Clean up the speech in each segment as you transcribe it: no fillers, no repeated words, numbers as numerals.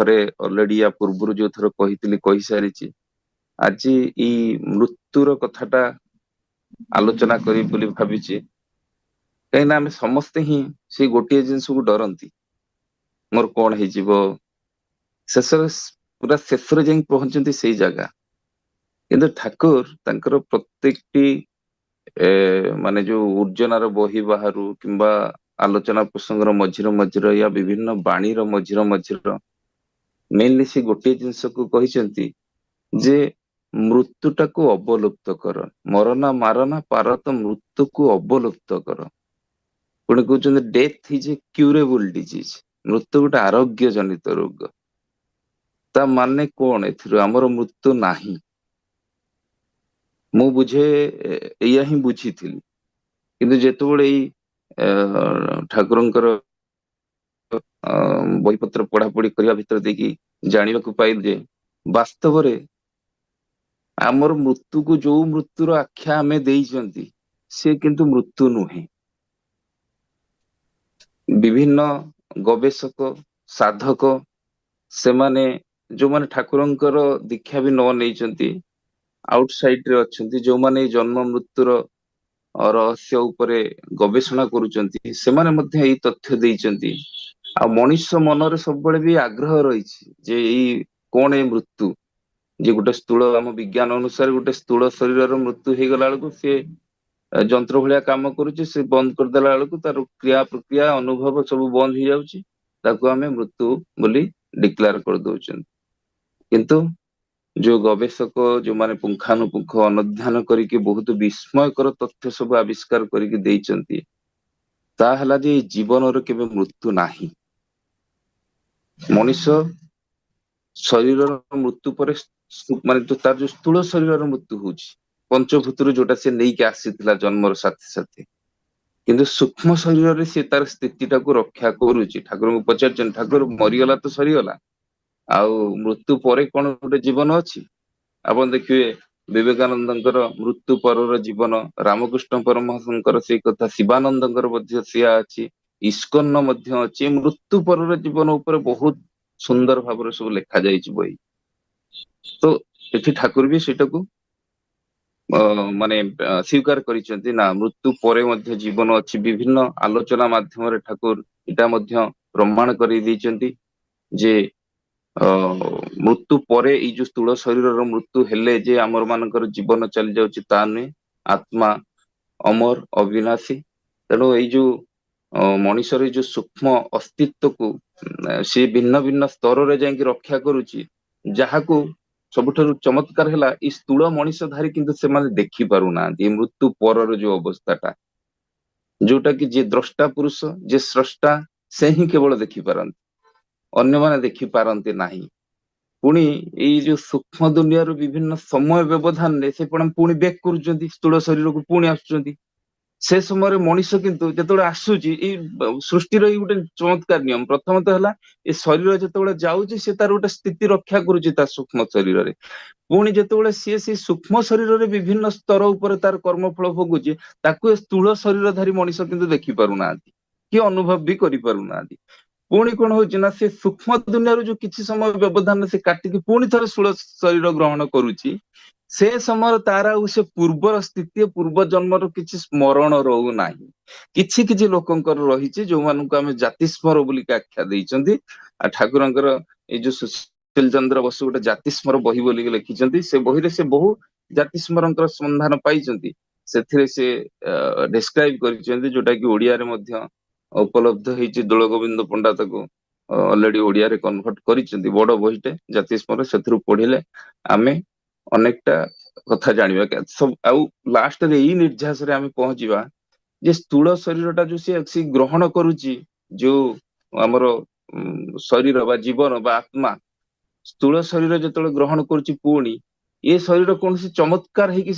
ଥରେ ଅଲରେଡି ୟା ପୂର୍ବରୁ ଯୋଉ ଥର କହିଥିଲି କହିସାରିଛି। ଆଜି ଏଇ ମୃତ୍ୟୁର କଥାଟା ଆଲୋଚନା କରିବି ବୋଲି ଭାବିଛି, କାହିଁକିନା ଆମେ ସମସ୍ତେ ହିଁ ସେଇ ଗୋଟିଏ ଜିନିଷକୁ ଡରନ୍ତି, ମୋର କଣ ହେଇଯିବ। ଶେଷରେ ପୁରା ଶେଷରେ ଯାଇକି ପହଞ୍ଚନ୍ତି ସେଇ ଜାଗା। କିନ୍ତୁ ଠାକୁର ତାଙ୍କର ପ୍ରତ୍ୟେକଟି ମାନେ ଯୋଉ ଉର୍ଜନାର ବହି ବାହାରୁ କିମ୍ବା ଆଲୋଚନା ପ୍ରସଙ୍ଗର ମଝିର ୟା ବିଭିନ୍ନ ବାଣୀର ମଝିର ମେନଲି ସେ ଗୋଟିଏ ଜିନିଷକୁ କହିଛନ୍ତି ଯେ ମୃତ୍ୟୁଟାକୁ ଅବଲୁପ୍ତ କର, ମରନା ମାରନା ପାରତ ମୃତ୍ୟୁକୁ ଅବଲୁପ୍ତ କର। ପୁଣି କହୁଛନ୍ତି ଡେଥ୍ ଇଜ ଏ କ୍ୟୁରେବୁଲ ଡିଜିଜ, ମୃତ୍ୟୁ ଗୋଟେ ଆରୋଗ୍ୟ ଜନିତ ରୋଗ। ତା ମାନେ କଣ? ଏଥିରୁ ଆମର ମୃତ୍ୟୁ ନାହିଁ। ମୁଁ ବୁଝେ ଏଇଆ ହିଁ ବୁଝିଥିଲି, କିନ୍ତୁ ଯେତେବେଳେ ଏଇ ଠାକୁରଙ୍କର ବହିପତ୍ର ପଢାପଢି କରିବା ଭିତରେ ଦେଇକି ଜାଣିବାକୁ ପାଇଲି ଯେ ବାସ୍ତବରେ ଆମର ମୃତ୍ୟୁକୁ ଯୋଉ ମୃତ୍ୟୁର ଆଖ୍ୟା ଆମେ ଦେଇଛନ୍ତି ସେ କିନ୍ତୁ ମୃତ୍ୟୁ ନୁହେଁ। ବିଭିନ୍ନ ଗବେଷକ ସାଧକ ସେମାନେ ଯୋଉମାନେ ଠାକୁରଙ୍କର ଦୀକ୍ଷା ବି ନ ନେଇଛନ୍ତି, ଆଉଟସାଇଡ ରେ ଅଛନ୍ତି, ଯୋଉମାନେ ଜନ୍ମ ମୃତ୍ୟୁର ରହସ୍ୟ ଉପରେ ଗବେଷଣା କରୁଛନ୍ତି, ସେମାନେ ମଧ୍ୟ ଏଇ ତଥ୍ୟ ଦେଇଛନ୍ତି। ଆଉ ମଣିଷ ମନରେ ସବୁବେଳେ ବି ଆଗ୍ରହ ରହିଛି ଯେ ଏଇ କଣ ଏଇ ମୃତ୍ୟୁ, ଯେ ଗୋଟେ ସ୍ଥୂଳ ଆମ ବିଜ୍ଞାନ ଅନୁସାରେ ଗୋଟେ ସ୍ଥୂଳ ଶରୀରର ମୃତ୍ୟୁ ହେଇଗଲା ବେଳକୁ ସିଏ ଯନ୍ତ୍ର ଭଳିଆ କାମ କରୁଛି, ସେ ବନ୍ଦ କରିଦେଲା ବେଳକୁ ତାର କ୍ରିୟା ପ୍ରକ୍ରିୟା ଅନୁଭବ ସବୁ ବନ୍ଦ ହେଇଯାଉଛି, ତାକୁ ଆମେ ମୃତ୍ୟୁ ବୋଲି ଡିକ୍ଲେୟାର କରିଦଉଛନ୍ତି। କିନ୍ତୁ ଯୋଉ ଗବେଷକ ଯୋଉମାନେ ପୁଙ୍ଖାନୁପୁଙ୍ଖ ଅନୁଧ୍ୟାନ କରିକି ବହୁତ ବିସ୍ମୟକର ତଥ୍ୟ ସବୁ ଆବିଷ୍କାର କରିକି ଦେଇଛନ୍ତି, ତାହା ହେଲା ଯେ ଏଇ ଜୀବନର କେବେ ମୃତ୍ୟୁ ନାହିଁ। ମଣିଷ ଶରୀରର ମୃତ୍ୟୁ ପରେ ମାନେ ତାର ଯୋଉ ସ୍ଥୂଳ ଶରୀରର ମୃତ୍ୟୁ ହଉଛି, ପଞ୍ଚଭୂତରୁ ଯୋଉଟା ସେ ନେଇକି ଆସିଥିଲା ଜନ୍ମର ସାଥେ ସାଥେ, କିନ୍ତୁ ସୂକ୍ଷ୍ମ ଶରୀରରେ ସେ ତାର ସ୍ଥିତି ଟାକୁ ରକ୍ଷା କରୁଛି। ଠାକୁରଙ୍କୁ ପଚାରିଛନ୍ତି ଠାକୁର ମରିଗଲା ତ ସରିଗଲା, ଆଉ ମୃତ୍ୟୁ ପରେ କଣ ଗୋଟେ ଜୀବନ ଅଛି? ଆପଣ ଦେଖିବେ ବିବେକାନନ୍ଦଙ୍କର ମୃତ୍ୟୁ ପରର ଜୀବନ, ରାମକୃଷ୍ଣ ପରମହଂସଙ୍କର ସେଇ କଥା, ଶିବାନନ୍ଦଙ୍କର ମଧ୍ୟ ସେଆ ଅଛି, ଇସ୍କନ ମଧ୍ୟ ଅଛି। ମୃତ୍ୟୁ ପରର ଜୀବନ ଉପରେ ବହୁତ ସୁନ୍ଦର ଭାବରେ ସବୁ ଲେଖା ଯାଇଛି ବହି। ତ ଏଠି ଠାକୁର ବି ସେଇଟାକୁ ମାନେ ସ୍ୱୀକାର କରିଛନ୍ତି, ନା ମୃତ୍ୟୁ ପରେ ମଧ୍ୟ ଜୀବନ ଅଛି। ବିଭିନ୍ନ ଆଲୋଚନା ମାଧ୍ୟମରେ ଠାକୁର ଏଇଟା ମଧ୍ୟ ପ୍ରମାଣ କରି ଦେଇଛନ୍ତି ଯେ ମୃତ୍ୟୁ ପରେ ଏଇ ଯୋଉ ସ୍ଥୂଳ ଶରୀରର ମୃତ୍ୟୁ ହେଲେ ଯେ ଆମର ମାନଙ୍କର ଜୀବନ ଚାଲି ଯାଉଛି ତା ନୁହେଁ, ଆତ୍ମା ଅମର ଅବିନାଶୀ। ତେଣୁ ଏଇ ଯୋଉ ମଣିଷର ଏଇ ଯୋଉ ସୂକ୍ଷ୍ମ ଅସ୍ତିତ୍ୱକୁ ସେ ଭିନ୍ନ ଭିନ୍ନ ସ୍ତରରେ ଯାଇକି ରକ୍ଷା କରୁଛି, ଯାହାକୁ ସବୁଠାରୁ ଚମତ୍କାର ହେଲା ଏଇ ସ୍ଥୂଳ ମଣିଷ ଧାରୀ କିନ୍ତୁ ସେମାନେ ଦେଖି ପାରୁନାହାନ୍ତି ଏ ମୃତ୍ୟୁ ପରର ଯୋଉ ଅବସ୍ଥାଟା, ଯୋଉଟା କି ଯିଏ ଦ୍ରଷ୍ଟା ପୁରୁଷ, ଯିଏ ସ୍ରଷ୍ଟା, ସେ ହିଁ କେବଳ ଦେଖିପାରନ୍ତି, ଅନ୍ୟମାନେ ଦେଖିପାରନ୍ତି ନାହିଁ। ପୁଣି ଏଇ ଯୋଉ ସୂକ୍ଷ୍ମ ଦୁନିଆର ବିଭିନ୍ନ ସମୟ ବ୍ୟବଧାନରେ ସେ ପୁଣି ବ୍ୟାକ୍ କରୁଛନ୍ତି, ସ୍ଥୂଳ ଶରୀରକୁ ପୁଣି ଆସୁଛନ୍ତି। ସେ ସମୟରେ ମଣିଷ କିନ୍ତୁ ଯେତେବେଳେ ଆସୁଛି, ଏଇ ସୃଷ୍ଟିର ଏଇ ଗୋଟେ ଚମତ୍କାର ନିୟମ, ପ୍ରଥମତଃ ହେଲା ଏ ଶରୀର ଯେତେବେଳେ ଯାଉଛି ସେ ତାର ଗୋଟେ ସ୍ଥିତି ରକ୍ଷା କରୁଛି ତା ସୂକ୍ଷ୍ମ ଶରୀରରେ, ପୁଣି ଯେତେବେଳେ ସିଏ ସେଇ ସୂକ୍ଷ୍ମ ଶରୀରରେ ବିଭିନ୍ନ ସ୍ତର ଉପରେ ତାର କର୍ମ ଫଳ ଭୋଗୁଛି, ତାକୁ ଏ ସ୍ଥୂଳ ଶରୀର ଧାରୀ ମଣିଷ କିନ୍ତୁ ଦେଖି ପାରୁନାହାନ୍ତି କି ଅନୁଭବ ବି କରିପାରୁନାହାନ୍ତି। ପୁଣି କଣ ହଉଛି ନା ସେ ସୂକ୍ଷ୍ମ ଦୁନିଆରୁ ଯୋଉ କିଛି ସମୟ ବ୍ୟବଧାନ ସେ କାଟିକି ପୁଣି ଥରେ ସ୍ଥୂଳ ଶରୀର ଗ୍ରହଣ କରୁଛି, ସେ ସମୟରେ ତାର ଆଉ ସେ ପୂର୍ବର ସ୍ଥିତି, ପୂର୍ବ ଜନ୍ମର କିଛି ସ୍ମରଣ ରହୁନାହିଁ। କିଛି କିଛି ଲୋକଙ୍କର ରହିଛି, ଯୋଉମାନଙ୍କୁ ଆମେ ଜାତି ସ୍ମର ବୋଲିକି ଆଖ୍ୟା ଦେଇଛନ୍ତି। ଆଉ ଠାକୁରଙ୍କର ଏଇ ଯୋଉ ସୁଶୀଲ ଚନ୍ଦ୍ର ବସୁ ଗୋଟେ ଜାତିସ୍ମର ବହି ବୋଲିକି ଲେଖିଛନ୍ତି, ସେ ବହିରେ ସେ ବହୁ ଜାତିସ୍ମରଙ୍କର ସନ୍ଧାନ ପାଇଛନ୍ତି। ସେଥିରେ ସେ ଡେସ୍କ୍ରାଇବ କରିଛନ୍ତି, ଯୋଉଟା କି ଓଡିଆରେ ମଧ୍ୟ ଉପଲବ୍ଧ ହେଇଛି। ଦୋଳ ଗୋବିନ୍ଦ ପଣ୍ଡା ତାକୁ ଅଲରେଡି ଓଡିଆରେ କନଭର୍ଟ କରିଛନ୍ତି, ବଡ ବହିଟେ ଜାତିସ୍ମର, ସେଥିରୁ ପଢିଲେ ଆମେ ଅନେକଟା କଥା ଜାଣିବା। ସବୁ ଆଉ ଲାଷ୍ଟରେ ଏଇ ନିର୍ଝାସରେ ଆମେ ପହଞ୍ଚିବା ଯେ ସ୍ଥୂଳ ଶରୀର ଟା ଯୋଉ ସେ ଗ୍ରହଣ କରୁଛି, ଯୋଉ ଆମର ଶରୀର ବା ଜୀବନ ବା ଆତ୍ମା ସ୍ଥୂଳ ଶରୀର ଯେତେବେଳେ ଗ୍ରହଣ କରୁଛି, ପୁଣି ଏ ଶରୀର କୌଣସି ଚମତ୍କାର ହେଇକି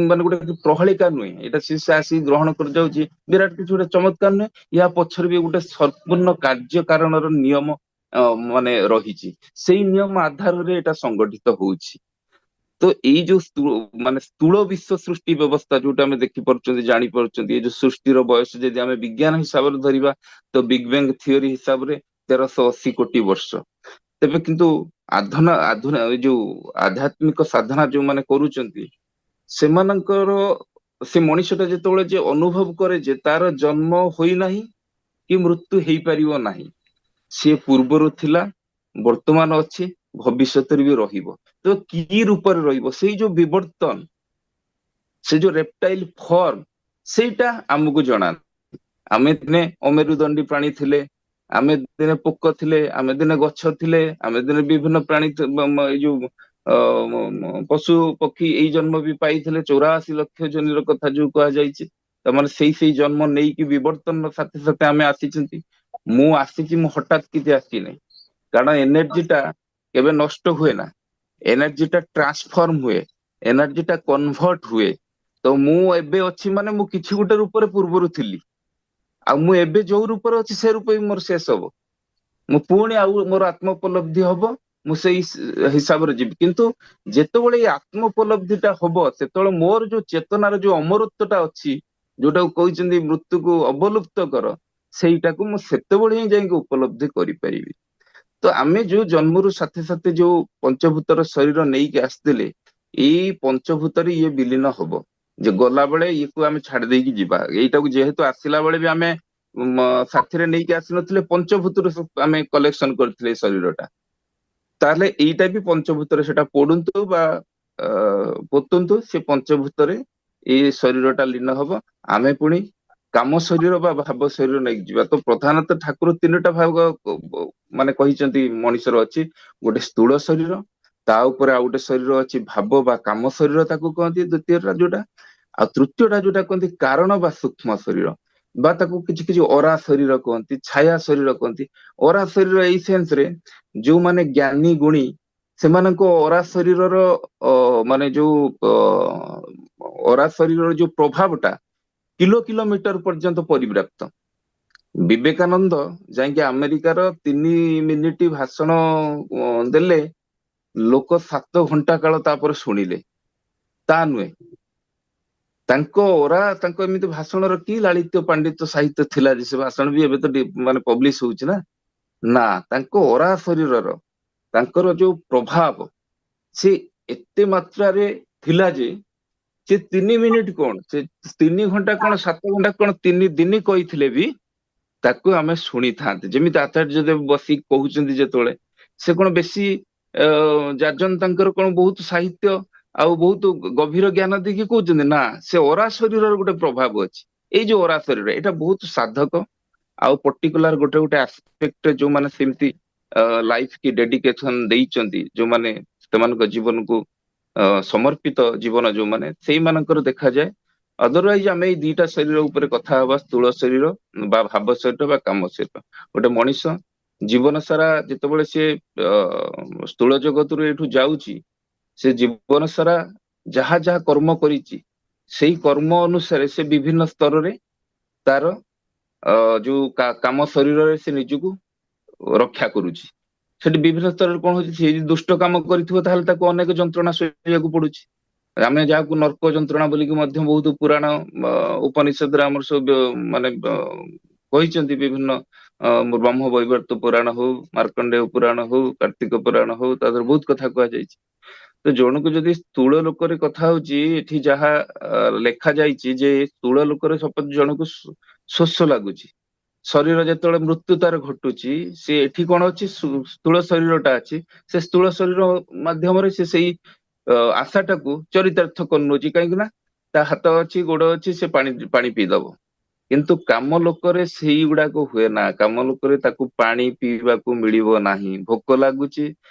ମାନେ ଗୋଟେ ପ୍ରହେଳିକା ନୁହେଁ, ଏଇଟା ସେ ଆସିକି ଗ୍ରହଣ କରି ଯାଉଛି ବିରାଟ କିଛି ଗୋଟେ ଚମତ୍କାର ନୁହେଁ। ୟା ପଛରେ ବି ଗୋଟେ ସମ୍ପୂର୍ଣ୍ଣ କାର୍ଯ୍ୟ କାରଣର ନିୟମ ମାନେ ରହିଛି, ସେଇ ନିୟମ ଆଧାରରେ ଏଇଟା ସଂଗଠିତ ହଉଛି। ତ ଏଇ ଯୋଉ ମାନେ ସ୍ଥୂଳ ବିଶ୍ଵ ସୃଷ୍ଟି ବ୍ୟବସ୍ଥା ଯୋଉଟା ଆମେ ଦେଖିପାରୁଛନ୍ତି, ଜାଣିପାରୁଛନ୍ତି, ଏଇ ଯୋଉ ସୃଷ୍ଟିର ବୟସ ଯଦି ଆମେ ବିଜ୍ଞାନ ହିସାବରେ ଧରିବା ତ ବିଗ ବ୍ୟାଙ୍ଗ ଥିଓରି ହିସାବରେ 1380 କୋଟି ବର୍ଷ। ତେବେ କିନ୍ତୁ ଆଧୁନା ଏଇ ଯୋଉ ଆଧ୍ୟାତ୍ମିକ ସାଧନା ଯୋଉମାନେ କରୁଛନ୍ତି ସେମାନଙ୍କର ସେ ମଣିଷଟା ଯେତେବେଳେ ଯେ ଅନୁଭବ କରେ ଯେ ତାର ଜନ୍ମ ହୋଇନାହିଁ କି ମୃତ୍ୟୁ ହେଇପାରିବ ନାହିଁ, ସିଏ ପୂର୍ବରୁ ଥିଲା, ବର୍ତ୍ତମାନ ଅଛି, ଭବିଷ୍ୟତରେ ବି ରହିବ। ତ କି ରୂପରେ ରହିବ, ସେଇ ଯୋଉ ବିବର୍ତ୍ତନ, ସେ ଯୋଉ ରେପ୍ଟାଇଲ ଫର୍ମ, ସେଇଟା ଆମକୁ ଜଣା। ଆମେ ଦିନେ ଅମେରୁଦଣ୍ଡୀ ପ୍ରାଣୀ ଥିଲେ, ଆମେ ଦିନେ ପୋକ ଥିଲେ, ଆମେ ଦିନେ ଗଛ ଥିଲେ, ଆମେ ଦିନେ ବିଭିନ୍ନ ପ୍ରାଣୀ ଏଇ ଯୋଉ ପଶୁ ପକ୍ଷୀ ଏଇ ଜନ୍ମ ବି ପାଇଥିଲେ, 84 ଲକ୍ଷ ଜନିର କଥା ଯୋଉ କୁହାଯାଇଛି। ତାମାନେ ସେଇ ଜନ୍ମ ନେଇକି ବିବର୍ତ୍ତନ ସାଥେ ସାଥେ ଆମେ ଆସିଛନ୍ତି। ମୁଁ ଆସିଛି, ମୁଁ ହଠାତ୍ କିଛି ଆସିନି, କାରଣ ଏନର୍ଜିଟା କେବେ ନଷ୍ଟ ହୁଏ ନା, ଏନର୍ଜିଟା ଟ୍ରାନ୍ସଫର୍ମ ହୁଏ, ଏନର୍ଜିଟା କନଭର୍ଟ ହୁଏ। ତ ମୁଁ ଏବେ ଅଛି ମାନେ ମୁଁ କିଛି ଗୋଟେ ରୂପରେ ପୂର୍ବରୁ ଥିଲି, ଆଉ ମୁଁ ଏବେ ଯୋଉ ରୂପରେ ଅଛି ସେ ରୂପ ବି ମୋର ଶେଷ ହବ, ମୁଁ ପୁଣି ଆଉ ମୋର ଆତ୍ମୋପଲବ୍ଧି ହବ, ମୁଁ ସେଇ ହିସାବରେ ଯିବି। କିନ୍ତୁ ଯେତେବେଳେ ଏଇ ଆତ୍ମୋପଲବ୍ଧିଟା ହବ, ସେତେବେଳେ ମୋର ଯୋଉ ଚେତନାର ଯୋଉ ଅମରତ୍ୱଟା ଅଛି, ଯୋଉଟାକୁ କହିଛନ୍ତି ମୃତ୍ୟୁକୁ ଅବଲୁପ୍ତ କର, ସେଇଟାକୁ ମୁଁ ସେତେବେଳେ ହିଁ ଯାଇକି ଉପଲବ୍ଧି କରିପାରିବି। ତ ଆମେ ଯୋଉ ଜନ୍ମରୁ ସାଥେ ସାଥେ ଯୋଉ ପଞ୍ଚଭୂତର ଶରୀର ନେଇକି ଆସିଥିଲେ, ଏଇ ପଞ୍ଚଭୂତରେ ଇଏ ବିଲୀନ ହବ, ଯେ ଗଲାବେଳେ ଇଏକୁ ଆମେ ଛାଡି ଦେଇକି ଯିବା। ଏଇଟାକୁ ଯେହେତୁ ଆସିଲା ବେଳେ ବି ଆମେ ସାଥିରେ ନେଇକି ଆସିନଥିଲେ, ପଞ୍ଚଭୂତରୁ ଆମେ କଲେକ୍ସନ କରିଥିଲେ ଏଇ ଶରୀରଟା, ତାହେଲେ ଏଇଟା ବି ପଞ୍ଚଭୂତରେ ସେଟା ପୋଡନ୍ତୁ ବା ପୋତନ୍ତୁ, ସେ ପଞ୍ଚଭୂତରେ ଏଇ ଶରୀରଟା ଲୀନ ହବ। ଆମେ ପୁଣି କାମ ଶରୀର ବା ଭାବ ଶରୀର ନେଇକି ଯିବା। ତ ପ୍ରଧାନତଃ ଠାକୁର ତିନିଟା ଭାଗ ମାନେ କହିଛନ୍ତି ମଣିଷର ଅଛି। ଗୋଟେ ସ୍ଥୂଳ ଶରୀର, ତା ଉପରେ ଆଉ ଗୋଟେ ଶରୀର ଅଛି ଭାବ ବା କାମ ଶରୀର ତାକୁ କହନ୍ତି, ଦ୍ଵିତୀୟଟା ଯୋଉଟା, ଆଉ ତୃତୀୟଟା ଯୋଉଟା କହନ୍ତି କାରଣ ବା ସୂକ୍ଷ୍ମ ଶରୀର, ବା ତାକୁ କିଛି କିଛି ଅରା ଶରୀର କହନ୍ତି, ଛାୟା ଶରୀର କହନ୍ତି। ଅରା ଶରୀର ଏଇ ସେନ୍ସ ରେ ଯୋଉମାନେ ଜ୍ଞାନୀ ଗୁଣୀ, ସେମାନଙ୍କ ଅରା ଶରୀରର ମାନେ ଯୋଉ ଅରା ଶରୀରର ଯୋଉ ପ୍ରଭାବଟା କିଲୋମିଟର ପର୍ଯ୍ୟନ୍ତ ପରିବ୍ୟାପ୍ତ। ବିବେକାନନ୍ଦ ଯାଇକି ଆମେରିକାର 3 ମିନିଟ ଭାଷଣ ଦେଲେ, ଲୋକ 7 ଘଣ୍ଟା କାଳ ତାପରେ ଶୁଣିଲେ। ତା ନୁହେଁ, ତାଙ୍କ ଅରା, ତାଙ୍କ ଏମିତି ଭାଷଣର କି ଲାଳିତ୍ୟ ପାଣ୍ଡିତ୍ୟ ସାହିତ୍ୟ ଥିଲା ଯେ ସେ ଭାଷଣ ବି ଏବେ ତ ମାନେ ପବ୍ଲିଶ ହଉଛି ନା, ନା ତାଙ୍କ ଅରା ଶରୀରର ତାଙ୍କର ଯୋଉ ପ୍ରଭାବ ସେ ଏତେ ମାତ୍ରାରେ ଥିଲା ଯେ ସେ 3 ମିନିଟ କଣ, ସେ 3 ଘଣ୍ଟା କଣ, 7 ଘଣ୍ଟା କଣ, 3 ଦିନ କହିଥିଲେ ବି ତାକୁ ଆମେ ଶୁଣିଥାନ୍ତେ। ଯେମିତି ଆଚାର୍ଯ୍ୟ ଦେବ ବସିକି କହୁଛନ୍ତି ଯେତେବେଳେ, ସେ କଣ ବେଶୀ ଯାଜନ ତାଙ୍କର କଣ ବହୁତ ସାହିତ୍ୟ ଆଉ ବହୁତ ଗଭୀର ଜ୍ଞାନ ଦେଇକି କହୁଛନ୍ତି, ନା ସେ ଅରା ଶରୀରର ଗୋଟେ ପ୍ରଭାବ ଅଛି। ଏଇ ଯୋଉ ଅରା ଶରୀର, ଏଇଟା ବହୁତ ସାଧକ ଆଉ ପର୍ଟିକୁଲାର ଗୋଟେ ଗୋଟେ ଆସ୍ପେକ୍ଟ ଯୋଉମାନେ ସେମିତି ଲାଇଫ କି ଡେଡିକେସନ ଦେଇଛନ୍ତି, ଯୋଉମାନେ ସେମାନଙ୍କ ଜୀବନକୁ ସମର୍ପିତ ଜୀବନ ଯୋଉମାନେ, ସେଇମାନଙ୍କର ଦେଖାଯାଏ। ଅଦରୱାଇଜ ଆମେ ଏଇ ଦିଟା ଶରୀର ଉପରେ କଥା ହବା, ସ୍ଥୂଳ ଶରୀର ବା ଭାବ ଶରୀର ବା କାମ ଶରୀର। ଗୋଟେ ମଣିଷ ଜୀବନ ସାରା ଯେତେବେଳେ ସେ ସ୍ଥୂଳ ଜଗତରୁ ଏଠୁ ଯାଉଛି, ସେ ଜୀବନ ସାରା ଯାହା ଯାହା କର୍ମ କରିଛି, ସେଇ କର୍ମ ଅନୁସାରେ ସେ ବିଭିନ୍ନ ସ୍ତରରେ ତାର ଯୋଉ କାମ ଶରୀରରେ ସେ ନିଜକୁ ରକ୍ଷା କରୁଛି। ସେଠି ବିଭିନ୍ନ ସ୍ତରରେ କଣ ହଉଛି, ସେ ଯଦି ଦୁଷ୍ଟ କାମ କରିଥିବ ତାହେଲେ ତାକୁ ଅନେକ ଯନ୍ତ୍ରଣା ସହିବାକୁ ପଡୁଛି। ଆମେ ଯାହାକୁ ନର୍କ ଯନ୍ତ୍ରଣା ବୋଲିକି ମଧ୍ୟ ବହୁତ ପୁରାଣ ଉପନିଷଦରେ ଆମର ସବୁ ମାନେ କହିଛନ୍ତି, ବିଭିନ୍ନ ବ୍ରହ୍ମ ବୈବର୍ତ ପୁରାଣ ହଉ, ମାର୍କଣ୍ଡେୟ ପୁରାଣ ହଉ, କାର୍ତ୍ତିକ ପୁରାଣ ହଉ, ତା ଦେହରେ ବହୁତ କଥା କୁହାଯାଇଛି। ତ ଜଣକୁ ଯଦି ସ୍ଥୂଳ ଲୋକରେ କଥା ହଉଛି, ଏଠି ଯାହା ଲେଖା ଯାଇଛି ଯେ ସ୍ଥୂଳ ଲୋକରେ ସପୋଜ ଜଣକୁ ଶୋଷ ଲାଗୁଛି, ଶରୀର ଯେତେବେଳେ ମୃତ୍ୟୁ ତାର ଘଟୁଛି, ସେ ଏଠି କଣ ଅଛି, ସ୍ଥୂଳ ଶରୀରଟା ଅଛି, ସେ ସ୍ଥୂଳ ଶରୀର ମାଧ୍ୟମରେ ସେ ସେଇ ଆଶାଟାକୁ ଚରିତାର୍ଥ କରିନଉଛି। କାହିଁକି ନା ତା ହାତ ଅଛି, ଗୋଡ ଅଛି, ସେ ପାଣି ପାଣି ପିଇଦବ। କିନ୍ତୁ କାମ ଲୋକରେ ସେଇଗୁଡାକ ହୁଏ ନା। କାମ ଲୋକରେ ତାକୁ ପାଣି ପିଇବାକୁ ମିଳିବ ନାହିଁ, ଭୋକ ଲାଗୁଛି,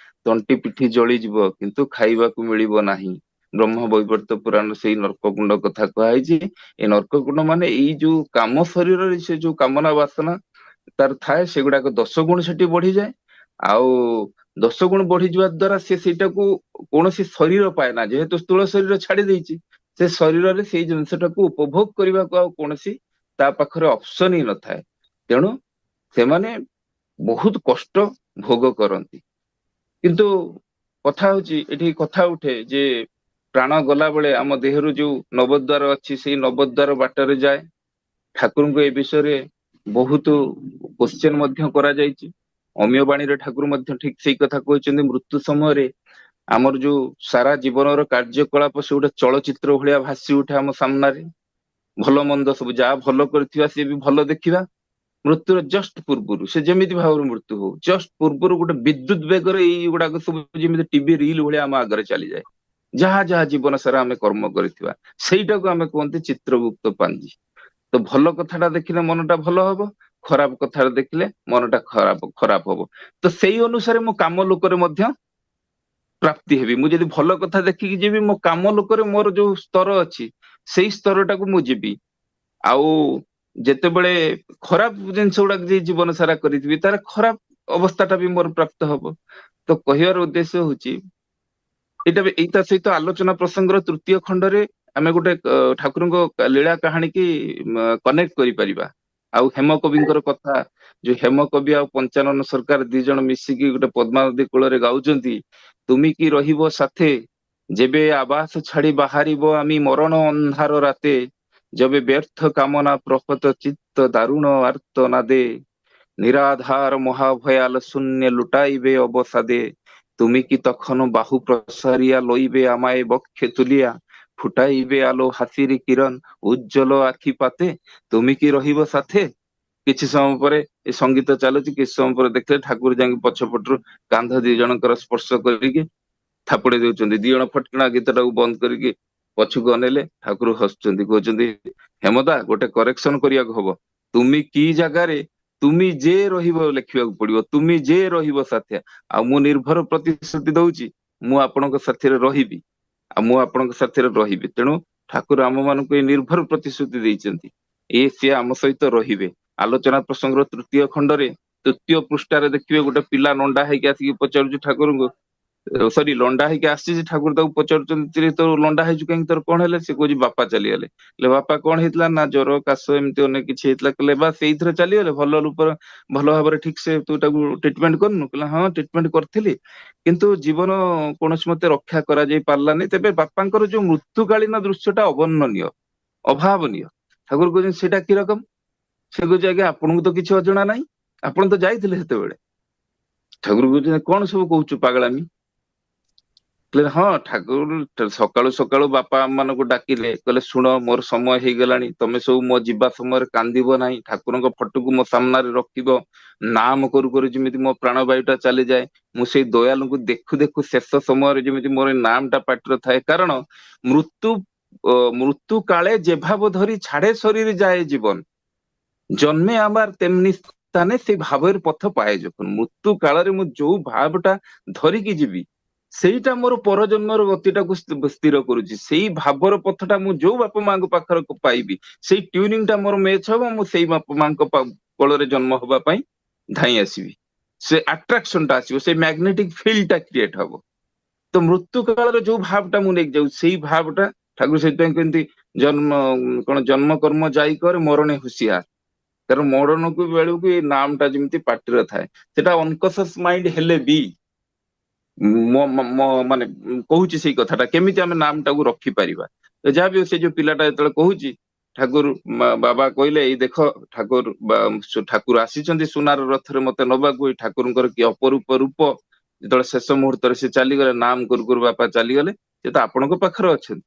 ତଣ୍ଟି ପିଠି ଜଳିଯିବ, କିନ୍ତୁ ଖାଇବାକୁ ମିଳିବ ନାହିଁ। ବ୍ରହ୍ମ ବୈବର୍ତ ପୁରାଣ ସେଇ ନର୍କକୁଣ୍ଡ କଥା କୁହାଯାଇଛି। ଏଇ ନର୍କକୁଣ୍ଡ ମାନେ ଏଇ ଯୋଉ କାମ ଶରୀରରେ ସେ ଯୋଉ କାମନା ବାସନା ତାର ଥାଏ, ସେଗୁଡାକ 10 ଗୁଣ ସେଠି ବଢିଯାଏ। ଆଉ 10 ଗୁଣ ବଢିଯିବା ଦ୍ଵାରା ସେ ସେଇଟାକୁ କୌଣସି ଶରୀର ପାଏ ନା, ଯେହେତୁ ସ୍ଥୂଳ ଶରୀର ଛାଡି ଦେଇଛି, ସେ ଶରୀରରେ ସେଇ ଜିନିଷଟାକୁ ଉପଭୋଗ କରିବାକୁ ଆଉ କୌଣସି ତା ପାଖରେ ଅପସନ ହିଁ ନଥାଏ। ତେଣୁ ସେମାନେ ବହୁତ କଷ୍ଟ ଭୋଗ କରନ୍ତି। କିନ୍ତୁ କଥା ହଉଛି, ଏଠି କଥା ଉଠେ ଯେ ପ୍ରାଣ ଗଲା ବେଳେ ଆମ ଦେହରୁ ଯୋଉ ନବଦ୍ୱାର ଅଛି, ସେଇ ନବଦ୍ୱାର ବାଟରେ ଯାଏ। ଠାକୁରଙ୍କୁ ଏ ବିଷୟରେ ବହୁତ କୋଶ୍ଚେନ ମଧ୍ୟ କରାଯାଇଛି। ଅମୀୟ ବାଣୀରେ ଠାକୁର ମଧ୍ୟ ଠିକ ସେଇ କଥା କହିଛନ୍ତି, ମୃତ୍ୟୁ ସମୟରେ ଆମର ଯୋଉ ସାରା ଜୀବନର କାର୍ଯ୍ୟକଳାପ ସେ ଗୋଟେ ଚଳଚିତ୍ର ଭଳିଆ ଭାସି ଉଠେ ଆମ ସାମ୍ନାରେ। ଭଲ ମନ୍ଦ ସବୁ ଯାହା ଭଲ କରିଥିବା ସିଏ ବି ଭଲ ଦେଖିବା, ମୃତ୍ୟୁର ଜଷ୍ଟ ପୂର୍ବରୁ ସେ ଯେମିତି ଭାବରେ ମୃତ୍ୟୁ ହଉ ଜଷ୍ଟ ପୂର୍ବରୁ ଗୋଟେ ବିଦ୍ୟୁତ ବେଗରେ ଏଇ ଗୁଡାକ ସବୁ ଯେମିତି ଟିଭି ରିଲ ଭଳିଆ ଆମ ଆଗରେ ଚାଲିଯାଏ। ଯାହା ଯାହା ଜୀବନ ସାରା ଆମେ କର୍ମ କରିଥିବା ସେଇଟାକୁ ଆମେ କୁହନ୍ତି ଚିତ୍ରଗୁପ୍ତ ପାଞ୍ଜି। ତ ଭଲ କଥାଟା ଦେଖିଲେ ମନଟା ଭଲ ହବ, ଖରାପ କଥାଟା ଦେଖିଲେ ମନଟା ଖରାପ ହବ। ତ ସେଇ ଅନୁସାରେ ମୁଁ କାମ ଲୋକରେ ମଧ୍ୟ ପ୍ରାପ୍ତି ହେବି। ମୁଁ ଯଦି ଭଲ କଥା ଦେଖିକି ଯିବି, ମୋ କାମ ଲୋକରେ ମୋର ଯୋଉ ସ୍ତର ଅଛି ସେଇ ସ୍ତରଟାକୁ ମୁଁ ଯିବି। ଆଉ ଯେତେବେଳେ ଖରାପ ଜିନିଷ ଗୁଡାକ ଯିଏ ଜୀବନ ସାରା କରିଥିବି ତାର ଖରାପ ଅବସ୍ଥାଟା ବି ମୋର ପ୍ରାପ୍ତ ହବ। ତ କହିବାର ଉଦ୍ଦେଶ୍ୟ ହଉଛି ଏଇଟା ସହିତ ଆଲୋଚନା ପ୍ରସଙ୍ଗର ତୃତୀୟ ଖଣ୍ଡରେ ଆମେ ଗୋଟେ ଠାକୁରଙ୍କ ଲୀଳା କାହାଣୀ କି କନେକ୍ଟ କରିପାରିବା। ଆଉ ହେମ କବିଙ୍କର କଥା, ଯୋଉ ହେମ କବି ଆଉ ପଞ୍ଚାନନ ସରକାର ଦି ଜଣ ମିଶିକି ଗୋଟେ ପଦ୍ମାବତୀ କୂଳରେ ଗାଉଛନ୍ତି, ତୁମି କି ରହିବ ସାଥେ ଯେବେ ଆବାସ ଛାଡି ବାହାରିବ ଆମେ ମରଣ ଅନ୍ଧାର ରାତେ, ଯେବେ ବ୍ୟର୍ଥ କାମନା ପ୍ରକଟ ଚିତ୍ତ ଦାରୁଣ ଆର୍ତ ନାଦେ, ନିରାଧାର ମହାଭୟାଲ ଶୂନ୍ୟ ଲୁଟାଇବେ ଅବସାଦେ, ତୁମି କି ତଖନ ବାହୁ ପ୍ରସାରିଆ ଲଇବେ আমায় বক্ষে তুলিয়া, ফুটাইবে আলো হাসির কিরণ উজ্জ্বল আখি পাতে, ତୁମି କି ରହିବ ସାଥେ। କିଛି ସମୟ ପରେ ଏ ସଙ୍ଗୀତ ଚାଲୁଛି, କିଛି ସମୟ ପରେ ଦେଖିଲେ ଠାକୁର ଯାଇକି ପଛପଟରୁ କାନ୍ଧ ଦି ଜଣଙ୍କର ସ୍ପର୍ଶ କରିକି ଥାପୁଡେଇ ଦଉଛନ୍ତି। ଦି ଜଣ ଫଟକିଣା ଗୀତଟାକୁ ବନ୍ଦ କରିକି ପଛକୁ ଅନେଇଲେ, ଠାକୁର ହସୁଛନ୍ତି, କହୁଛନ୍ତି ହେମଦା ଗୋଟେ କରେକ୍ସନ କରିବାକୁ ହବ, ତୁମି କି ଜାଗାରେ ତୁମି ଯେ ରହିବ ଲେଖିବାକୁ ପଡିବ, ତୁମି ଯେ ରହିବ ସାଥେ। ଆଉ ମୁଁ ନିର୍ଭର ପ୍ରତିଶ୍ରୁତି ଦଉଛି ମୁଁ ଆପଣଙ୍କ ସାଥିରେ ରହିବି, ଆଉ ମୁଁ ଆପଣଙ୍କ ସାଥିରେ ରହିବି। ତେଣୁ ଠାକୁର ଆମ ମାନଙ୍କୁ ଏ ନିର୍ଭର ପ୍ରତିଶ୍ରୁତି ଦେଇଛନ୍ତି, ସିଏ ଆମ ସହିତ ରହିବେ। ଆଲୋଚନା ପ୍ରସଙ୍ଗର ତୃତୀୟ ଖଣ୍ଡରେ ତୃତୀୟ ପୃଷ୍ଠାରେ ଦେଖିବେ ଗୋଟେ ପିଲା ନଣ୍ଡା ହେଇକି ଆସିକି ପଚାରୁଛି ଠାକୁରଙ୍କୁ, ସରି ଲଣ୍ଡା ହେଇକି ଆସିଛି, ଠାକୁର ତାକୁ ପଚାରୁଛନ୍ତି ତୋ ଲଣ୍ଡା ହେଇଛୁ କାହିଁକି, ତୋର କଣ ହେଲେ? ସେ କହୁଛି ବାପା ଚାଲିଗଲେ। ହେଲେ ବାପା କଣ ହେଇଥିଲା? ନା ଜ୍ୱର କାଶ ଏମିତି ଅନେକ କିଛି ହେଇଥିଲା। କହିଲେ ବା ସେଇଥିରେ ଚାଲିଗଲେ? ଭଲ ଭାବରେ ଠିକ ସେ ତୁ ତାକୁ ଟ୍ରିଟମେଣ୍ଟ କରିନୁ? କହିଲା ହଁ ଟ୍ରିଟମେଣ୍ଟ କରିଥିଲି, କିନ୍ତୁ ଜୀବନ କୌଣସି ମତେ ରକ୍ଷା କରାଯାଇ ପାରିଲାନି। ତେବେ ବାପାଙ୍କର ଯୋଉ ମୃତ୍ୟୁକାଳୀନ ଦୃଶ୍ୟଟା ଅବର୍ଣ୍ଣନୀୟ, ଅଭାବନୀୟ। ଠାକୁର କହୁଛନ୍ତି ସେଇଟା କି ରକମ? ସେ କହୁଛି ଆଜ୍ଞା ଆପଣଙ୍କୁ ତ କିଛି ଅଜଣା ନାହିଁ, ଆପଣ ତ ଯାଇଥିଲେ ସେତେବେଳେ। ଠାକୁର କହୁଛନ୍ତି କଣ ସବୁ କହୁଛୁ ପାଗଳାମି? କହିଲେ ହଁ, ଠାକୁର ସକାଳୁ ସକାଳୁ ବାପା ମାନଙ୍କୁ ଡାକିଲେ, କହିଲେ ଶୁଣ ମୋର ସମୟ ହେଇଗଲାଣି, ତମେ ସବୁ ମୋ ଯିବା ସମୟରେ କାନ୍ଦିବ ନାହିଁ, ଠାକୁରଙ୍କ ଫଟୋକୁ ମୋ ସାମ୍ନାରେ ରଖିବ, ନାମ କରୁ କରୁ ଯେମିତି ମୋ ପ୍ରାଣବାୟୁ ଟା ଚାଲିଯାଏ, ମୁଁ ସେଇ ଦୟାଲୁଙ୍କୁ ଦେଖୁ ଦେଖୁ ଶେଷ ସମୟରେ ଯେମିତି ମୋର ନାମ ଟା ପାଟିରେ ଥାଏ। କାରଣ ମୃତ୍ୟୁ ମୃତ୍ୟୁ କାଳେ ଯେ ଭାବ ଧରି ଛାଡେ ଶରୀର ଯାଏ ଜୀବନ, ଜନ୍ମେ আমার তেমনি স্থানে সেই ভাবের পথ পাଏ যখন। ମୃତ୍ୟୁ କାଳରେ ମୁଁ ଯୋଉ ଭାବଟା ଧରିକି ଯିବି ସେଇଟା ମୋର ପରଜନ୍ମର ଗତିଟାକୁ ସ୍ଥିର କରୁଛି। ସେଇ ଭାବର ପଥଟା ମୁଁ ଯୋଉ ବାପା ମାଙ୍କ ପାଖରେ ପାଇବି, ସେଇ ଟ୍ୟୁନିଂ ଟା ମୋର ମ୍ୟାଚ ହବ, ମୁଁ ସେଇ ବାପା ମାଙ୍କ କୋଳରେ ଜନ୍ମ ହବା ପାଇଁ ଧାଇଁ ଆସିବି। ସେ ଆଟ୍ରାକ୍ସନ ଟା ଆସିବ, ସେଇ ମ୍ୟାଗ୍ନେଟିକ ଫିଲ୍ଡ ଟା କ୍ରିଏଟ ହବ। ତ ମୃତ୍ୟୁ କାଳରେ ଯୋଉ ଭାବଟା ମୁଁ ନେଇକି ଯାଉଛି ସେଇ ଭାବଟା ଠାକୁର ସେଇଥିପାଇଁ କେମିତି ଜନ୍ମ କର୍ମ ଯାଇ କର ମରଣେ ହୁସିଆର। କାରଣ ମରଣକୁ ବେଳକୁ ଏଇ ନାମ ଟା ଯେମିତି ପାଟିରେ ଥାଏ, ସେଟା ଅନକସିୟସ ମାଇଣ୍ଡ ହେଲେ ବି ମାନେ କହୁଛି ସେଇ କଥାଟା, କେମିତି ଆମେ ନାମ ଟାକୁ ରଖିପାରିବା। ଯାହା ବି ସେ ଯୋଉ ପିଲାଟା ଯେତେବେଳେ କହୁଛି, ଠାକୁର ବାବା କହିଲେ ଏଇ ଦେଖ ଠାକୁର ଆସିଛନ୍ତି ସୁନାର ରଥରେ ମତେ ନବାକୁ, ଏଇ ଠାକୁରଙ୍କର କି ଅପରୂପ ରୂପ। ଯେତେବେଳେ ଶେଷ ମୁହୂର୍ତ୍ତରେ ସେ ଚାଲିଗଲେ, ନାମ କରୁ କରୁ ବାପା ଚାଲିଗଲେ, ସେ ତ ଆପଣଙ୍କ ପାଖରେ ଅଛନ୍ତି।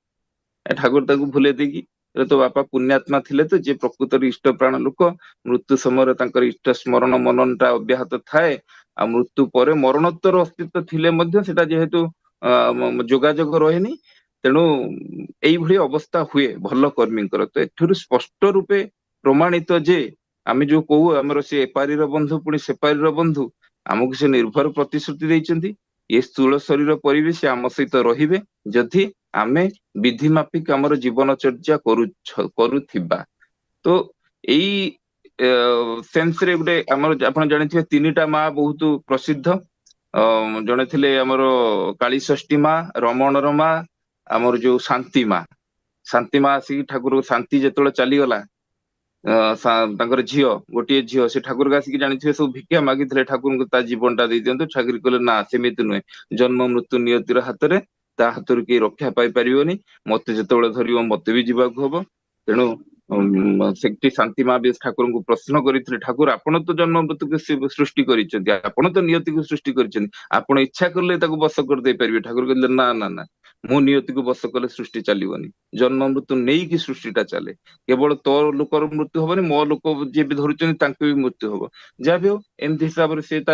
ଠାକୁର ତାକୁ ଭୁଲେଇ ଦେଇକି ତୋ ବାପା ପୁଣ୍ୟାତ୍ମା ଥିଲେ ତ, ଯିଏ ପ୍ରକୃତରେ ଇଷ୍ଟ ପ୍ରାଣ ଲୋକ, ମୃତ୍ୟୁ ସମୟରେ ତାଙ୍କର ଇଷ୍ଟ ସ୍ମରଣ ମନନ ଟା ଅବ୍ୟାହତ ଥାଏ। ଆଉ ମୃତ୍ୟୁ ପରେ ମରଣୋତ୍ତର ଅସ୍ତିତ୍ୱ ଥିଲେ ମଧ୍ୟ ସେଟା ଯେହେତୁ ଯୋଗାଯୋଗ ରହେନି, ତେଣୁ ଏଇଭଳି ଅବସ୍ଥା ହୁଏ ଭଲ କର୍ମୀଙ୍କର। ତ ଏଥିରୁ ସ୍ପଷ୍ଟ ରୂପେ ପ୍ରମାଣିତ ଯେ ଆମେ ଯୋଉ କହୁ ଆମର ସେ ଏପାରିର ବନ୍ଧୁ ପୁଣି ସେପାରିର ବନ୍ଧୁ, ଆମକୁ ସେ ନିର୍ଭର ପ୍ରତିଶ୍ରୁତି ଦେଇଛନ୍ତି। ଏ ସ୍ଥୂଳ ଶରୀର ପରିବି ସେ ଆମ ସହିତ ରହିବେ ଯଦି ଆମେ ବିଧି ମାଫିକ ଆମର ଜୀବନଚର୍ଯ୍ୟା କରୁଥିବା। ତ ଏଇ ସେନ୍ସରେ ଗୋଟେ ଆମର ଆପଣ ଜାଣିଥିବେ ତିନିଟା ମା ବହୁତ ପ୍ରସିଦ୍ଧ। ଜଣେ ଥିଲେ ଆମର କାଳୀଷଷ୍ଠୀ ମା, ରମଣର ମା, ଆମର ଯୋଉ ଶାନ୍ତି ମା। ଶାନ୍ତି ମା ଆସିକି ଠାକୁର ଶାନ୍ତି ଯେତେବେଳେ ଚାଲିଗଲା, ତାଙ୍କର ଝିଅ ଗୋଟିଏ ଝିଅ, ସେ ଠାକୁରଙ୍କୁ ଆସିକି ଜାଣିଥିବେ ସବୁ ଭିକ୍ଷା ମାଗିଥିଲେ ଠାକୁରଙ୍କୁ ତା ଜୀବନ ଟା ଦେଇ ଦିଅନ୍ତୁ। ଠାକୁର କହିଲେ ନା ସେମିତି ନୁହେଁ, ଜନ୍ମ ମୃତ୍ୟୁ ନିୟତିର ହାତରେ, ତା ହାତରୁ କେହି ରକ୍ଷା ପାଇପାରିବନି, ମତେ ଯେତେବେଳେ ଧରିବ ମତେ ବି ଯିବାକୁ ହବ। ତେଣୁ ସେଠି ଶାନ୍ତି ମା ବି ଠାକୁରଙ୍କୁ ପ୍ରଶ୍ନ କରିଥିଲେ, ଠାକୁର ଆପଣ ତ ଜନ୍ମ ମୃତ୍ୟୁକୁ ସୃଷ୍ଟି କରିଛନ୍ତି, ଆପଣ ତ ନିୟତିକୁ ସୃଷ୍ଟି କରିଛନ୍ତି, ଆପଣ ଇଚ୍ଛା କଲେ ତାକୁ ବଶ କରିଦେଇ ପାରିବେ। ଠାକୁର କହିଲେ ନା ନା ନା, ମୁଁ ନିୟତିକୁ ବଶ କଲେ ସୃଷ୍ଟି ଚାଲିବନି। ଜନ୍ମ ମୃତ୍ୟୁ ନେଇକି ସୃଷ୍ଟିଟା ଚାଲେ। କେବଳ ତୋ ଲୋକର ମୃତ୍ୟୁ ହବନି, ମୋ ଲୋକ ଯିଏ ବି ଧରୁଛନ୍ତି ତାଙ୍କୁ ବି ମୃତ୍ୟୁ ହବ। ଯାହା ବି ହଉ, ଏମିତି ହିସାବରେ ସେ ତା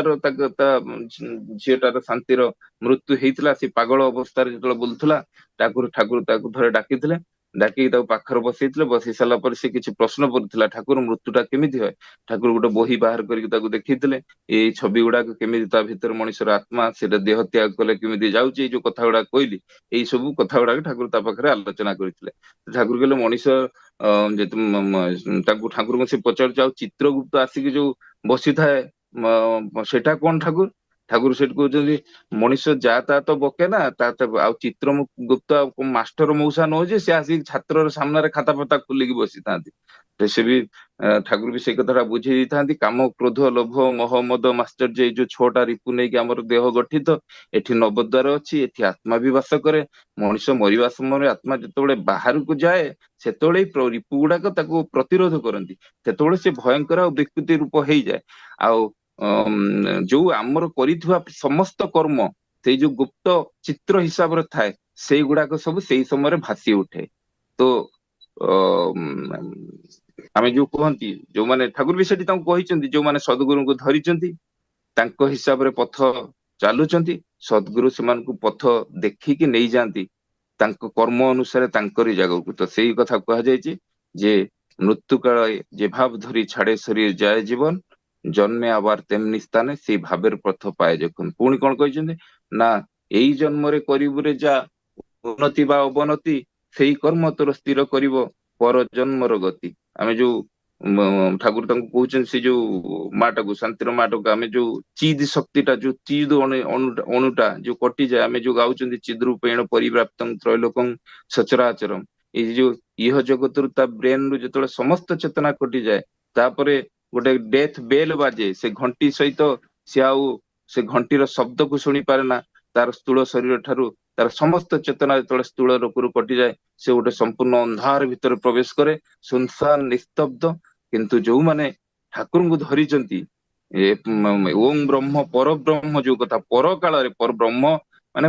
ଝିଅଟାର ଶାନ୍ତିର ମୃତ୍ୟୁ ହେଇଥିଲା। ସେ ପାଗଳ ଅବସ୍ଥାରେ ଯେତେବେଳେ ବୁଲୁଥିଲା, ଠାକୁର ତାକୁ ଥରେ ଡାକିଥିଲେ, ଡାକିକି ତାକୁ ପାଖରେ ବସେଇଥିଲେ। ବସେଇ ସାରିଲା ପରେ ସେ କିଛି ପ୍ରଶ୍ନ ପଡିଥିଲା, ଠାକୁର ମୃତ୍ୟୁଟା କେମିତି ହୁଏ? ଠାକୁର ଗୋଟେ ବହି ବାହାର କରିକି ତାକୁ ଦେଖେଇଥିଲେ, ଏଇ ଛବି ଗୁଡାକ କେମିତି ତା ଭିତରେ ମଣିଷର ଆତ୍ମା, ସେଇଟା ଦେହ ତ୍ୟାଗ କଲେ କେମିତି ଯାଉଛି, ଏଇ ଯୋଉ କଥା ଗୁଡାକ କହିଲି, ଏଇ ସବୁ କଥା ଗୁଡାକ ଠାକୁର ତା ପାଖରେ ଆଲୋଚନା କରିଥିଲେ। ଠାକୁର କହିଲେ ମଣିଷ ତାଙ୍କୁ ଠାକୁରଙ୍କୁ ସେ ପଚାରୁଛି, ଆଉ ଚିତ୍ରଗୁପ୍ତ ଆସିକି ଯୋଉ ବସିଥାଏ ସେଟା କଣ ଠାକୁର? ଠାକୁର ସେଠି କହୁଛନ୍ତି, ମଣିଷ ଯା ତା ତ ବକେ ନା, ଆଉ ଚିତ୍ରଗୁପ୍ତ ମାଷ୍ଟର ମଉସା ନୁହଁ ଯେ ସେ ଆସିକି ଛାତ୍ରର ସାମ୍ନାରେ ଖାତା ଫାତା ଖୋଲିକି ବସିଥାନ୍ତି। ସେ ବି ଠାକୁର ବି ସେଇ କଥାଟା ବୁଝେଇ ଦେଇଥାନ୍ତି। କାମ, କ୍ରୋଧ, ଲୋଭ, ମୋହ, ମଦ, ମାଶ୍ଚର୍ଯ୍ୟ, ଏଇ ଯୋଉ 6ଟା ରିପୁ ନେଇକି ଆମର ଦେହ ଗଠିତ। ଏଠି ନବଦ୍ୱାର ଅଛି, ଏଠି ଆତ୍ମା ବି ବାସ କରେ। ମଣିଷ ମରିବା ସମୟରେ ଆତ୍ମା ଯେତେବେଳେ ବାହାରକୁ ଯାଏ, ସେତେବେଳେ ଏଇ ରିପୁ ଗୁଡାକ ତାକୁ ପ୍ରତିରୋଧ କରନ୍ତି। ସେତେବେଳେ ସେ ଭୟଙ୍କର ଆଉ ବିକୃତି ରୂପ ହେଇଯାଏ। ଆଉ ଯୋଉ ଆମର କରିଥିବା ସମସ୍ତ କର୍ମ ସେଇ ଯୋଉ ଗୁପ୍ତ ଚିତ୍ର ହିସାବରେ ଥାଏ, ସେଇଗୁଡାକ ସବୁ ସେଇ ସମୟରେ ଭାସି ଉଠେ। ତ ଆମେ ଯୋଉ କୁହନ୍ତି, ଯୋଉମାନେ ଠାକୁର ବି ସେଠି ତାଙ୍କୁ କହିଛନ୍ତି, ଯୋଉମାନେ ସଦ୍ଗୁରୁଙ୍କୁ ଧରିଛନ୍ତି, ତାଙ୍କ ହିସାବରେ ପଥ ଚାଲୁଛନ୍ତି, ସଦ୍ଗୁରୁ ସେମାନଙ୍କୁ ପଥ ଦେଖିକି ନେଇଯାଆନ୍ତି ତାଙ୍କ କର୍ମ ଅନୁସାରେ ତାଙ୍କରି ଜାଗାକୁ। ତ ସେଇ କଥା କୁହାଯାଇଛି ଯେ ମୃତ୍ୟୁ କାଳ যে ভাব ধরি ছাড়ে শরীর যায় জীবন, জন্মে আবার তেমনি স্থানে সেই ভাবের পথ পায় যখন। ପୁଣି କଣ କହିଛନ୍ତି ନା, ଏଇ ଜନ୍ମରେ କରିବୁରେ ଯା ଉନ୍ନତି ବା ଅବନତି, ସେଇ କର୍ମ ତୋର ସ୍ଥିର କରିବ ପର ଜନ୍ମର ଗତି। ଆମେ ଯୋଉ ଠାକୁର ତାଙ୍କୁ କହୁଛନ୍ତି, ସେ ଯୋଉ ମାଟାକୁ, ଶାନ୍ତିର ମାଟାକୁ, ଆମେ ଯୋଉ ଚିଦ୍ ଶକ୍ତିଟା, ଯୋଉ ଚିଦ୍ ଅଣୁଟା ଯୋଉ କଟିଯାଏ, ଆମେ ଯୋଉ ଗାଉଛନ୍ତି ଚିଦ୍ରୂପେଣ ପରିବ୍ୟାପ୍ତଂ ତ୍ରୈଲୋକଂ ସଚରାଚରମ୍, ଏଇ ଯୋଉ ଇହ ଜଗତରୁ ତା ବ୍ରେନ ରୁ ଯେତେବେଳେ ସମସ୍ତ ଚେତନା କଟିଯାଏ, ତାପରେ ଗୋଟେ ଡେଥ ବେଲ ବାଜେ, ସେ ଘଣ୍ଟି ସହିତ ସେ ଆଉ ସେ ଘଣ୍ଟିର ଶବ୍ଦକୁ ଶୁଣି ପାରେ ନା। ତାର ସ୍ଥୂଳ ଶରୀର ଠାରୁ ତାର ସମସ୍ତ ଚେତନା ଯେତେବେଳେ ସ୍ଥୂଳ ରୂପରୁ କଟିଯାଏ, ସେ ଗୋଟେ ସମ୍ପୂର୍ଣ୍ଣ ଅନ୍ଧାର ଭିତରେ ପ୍ରବେଶ କରେ, ସୁନସାନ ନିସ୍ତବ୍ଧ। କିନ୍ତୁ ଯୋଉମାନେ ଠାକୁରଙ୍କୁ ଧରିଛନ୍ତି, ଓಂ ବ୍ରହ୍ମ ପରବ୍ରହ୍ମ, ଯୋଉ କଥା ପର କାଳରେ ପରବ୍ରହ୍ମ ମାନେ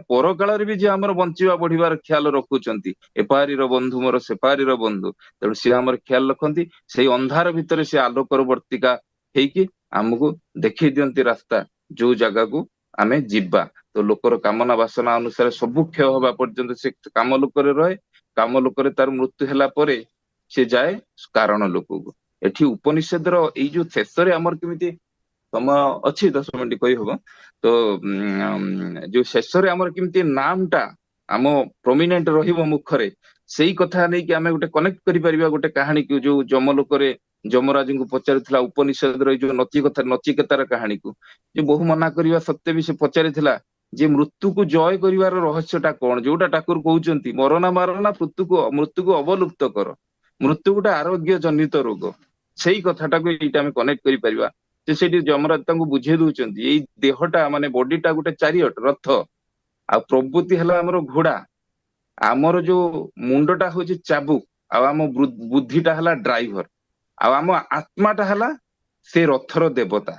ପର କାଳରେ ବି ଯିଏ ଆମର ବଞ୍ଚିବା ବଢିବାର ଖ୍ୟାଲ ରଖୁଛନ୍ତି, ଏପାରିର ବନ୍ଧୁ ମୋର ସେପାରିର ବନ୍ଧୁ, ତେଣୁ ସିଏ ଆମର ଖ୍ୟାଲ ରଖନ୍ତି। ସେଇ ଅନ୍ଧାର ଭିତରେ ସେ ଆଲୋକର ବର୍ତ୍ତିକା ହେଇକି ଆମକୁ ଦେଖେଇ ଦିଅନ୍ତି ରାସ୍ତା, ଯୋଉ ଜାଗାକୁ ଆମେ ଯିବା। ତ ଲୋକର କାମନା ବାସନା ଅନୁସାରେ ସବୁ କ୍ଷୟ ହବା ପର୍ଯ୍ୟନ୍ତ ସେ କାମ ଲୋକରେ ରହେ। କାମ ଲୋକରେ ତାର ମୃତ୍ୟୁ ହେଲା ପରେ ସେ ଯାଏ କାରଣ ଲୋକକୁ। ଏଠି ଉପନିଷଦର ଏଇ ଯୋଉ ଶେଷରେ ଆମର କେମିତି, ସମୟ ଅଛି 10 ମିନିଟ କହିହବ ତ, ଯୋଉ ଶେଷରେ ଆମର କେମିତି ନାମ ଟା ଆମ ପ୍ରୋମିନେଣ୍ଟ ରହିବ ମୁଖରେ, ସେଇ କଥା ନେଇକି ଆମେ ଗୋଟେ କନେକ୍ଟ କରିପାରିବା ଗୋଟେ କାହାଣୀକୁ, ଯୋଉ ଯମଲୋକରେ ଯମରାଜଙ୍କୁ ପଚାରିଥିଲା ଉପନିଷଦର ଏଇ ଯୋଉ ନଚିକେତାର କାହାଣୀକୁ, ଯେ ବହୁ ମନା କରିବା ସତ୍ତ୍ୱେ ବି ସେ ପଚାରିଥିଲା ଯେ ମୃତ୍ୟୁକୁ ଜୟ କରିବାର ରହସ୍ୟ ଟା କଣ, ଯୋଉଟା ଠାକୁର କହୁଛନ୍ତି ମରଣା ମାରଣା ମୃତ୍ୟୁକୁ ଅବଲୁପ୍ତ କର। ମୃତ୍ୟୁ ଗୋଟେ ଆରୋଗ୍ୟ ଜନିତ ରୋଗ, ସେଇ କଥାଟାକୁ ଏଇଟା ଆମେ କନେକ୍ଟ କରିପାରିବା। ଯେ ସେଇଠି ଯମରାଜ ତାଙ୍କୁ ବୁଝେଇ ଦଉଛନ୍ତି, ଏଇ ଦେହଟା ମାନେ ବଡିଟା ଗୋଟେ ଚାରିଅଟ ରଥ, ଆଉ ପ୍ରବୃତ୍ତି ହେଲା ଆମର ଘୋଡା, ଆମର ଯୋଉ ମୁଣ୍ଡଟା ହଉଛି ଚାବୁକ, ଆଉ ଆମ ବୁଦ୍ଧିଟା ହେଲା ଡ୍ରାଇଭର, ଆଉ ଆମ ଆତ୍ମାଟା ହେଲା ସେ ରଥର ଦେବତା,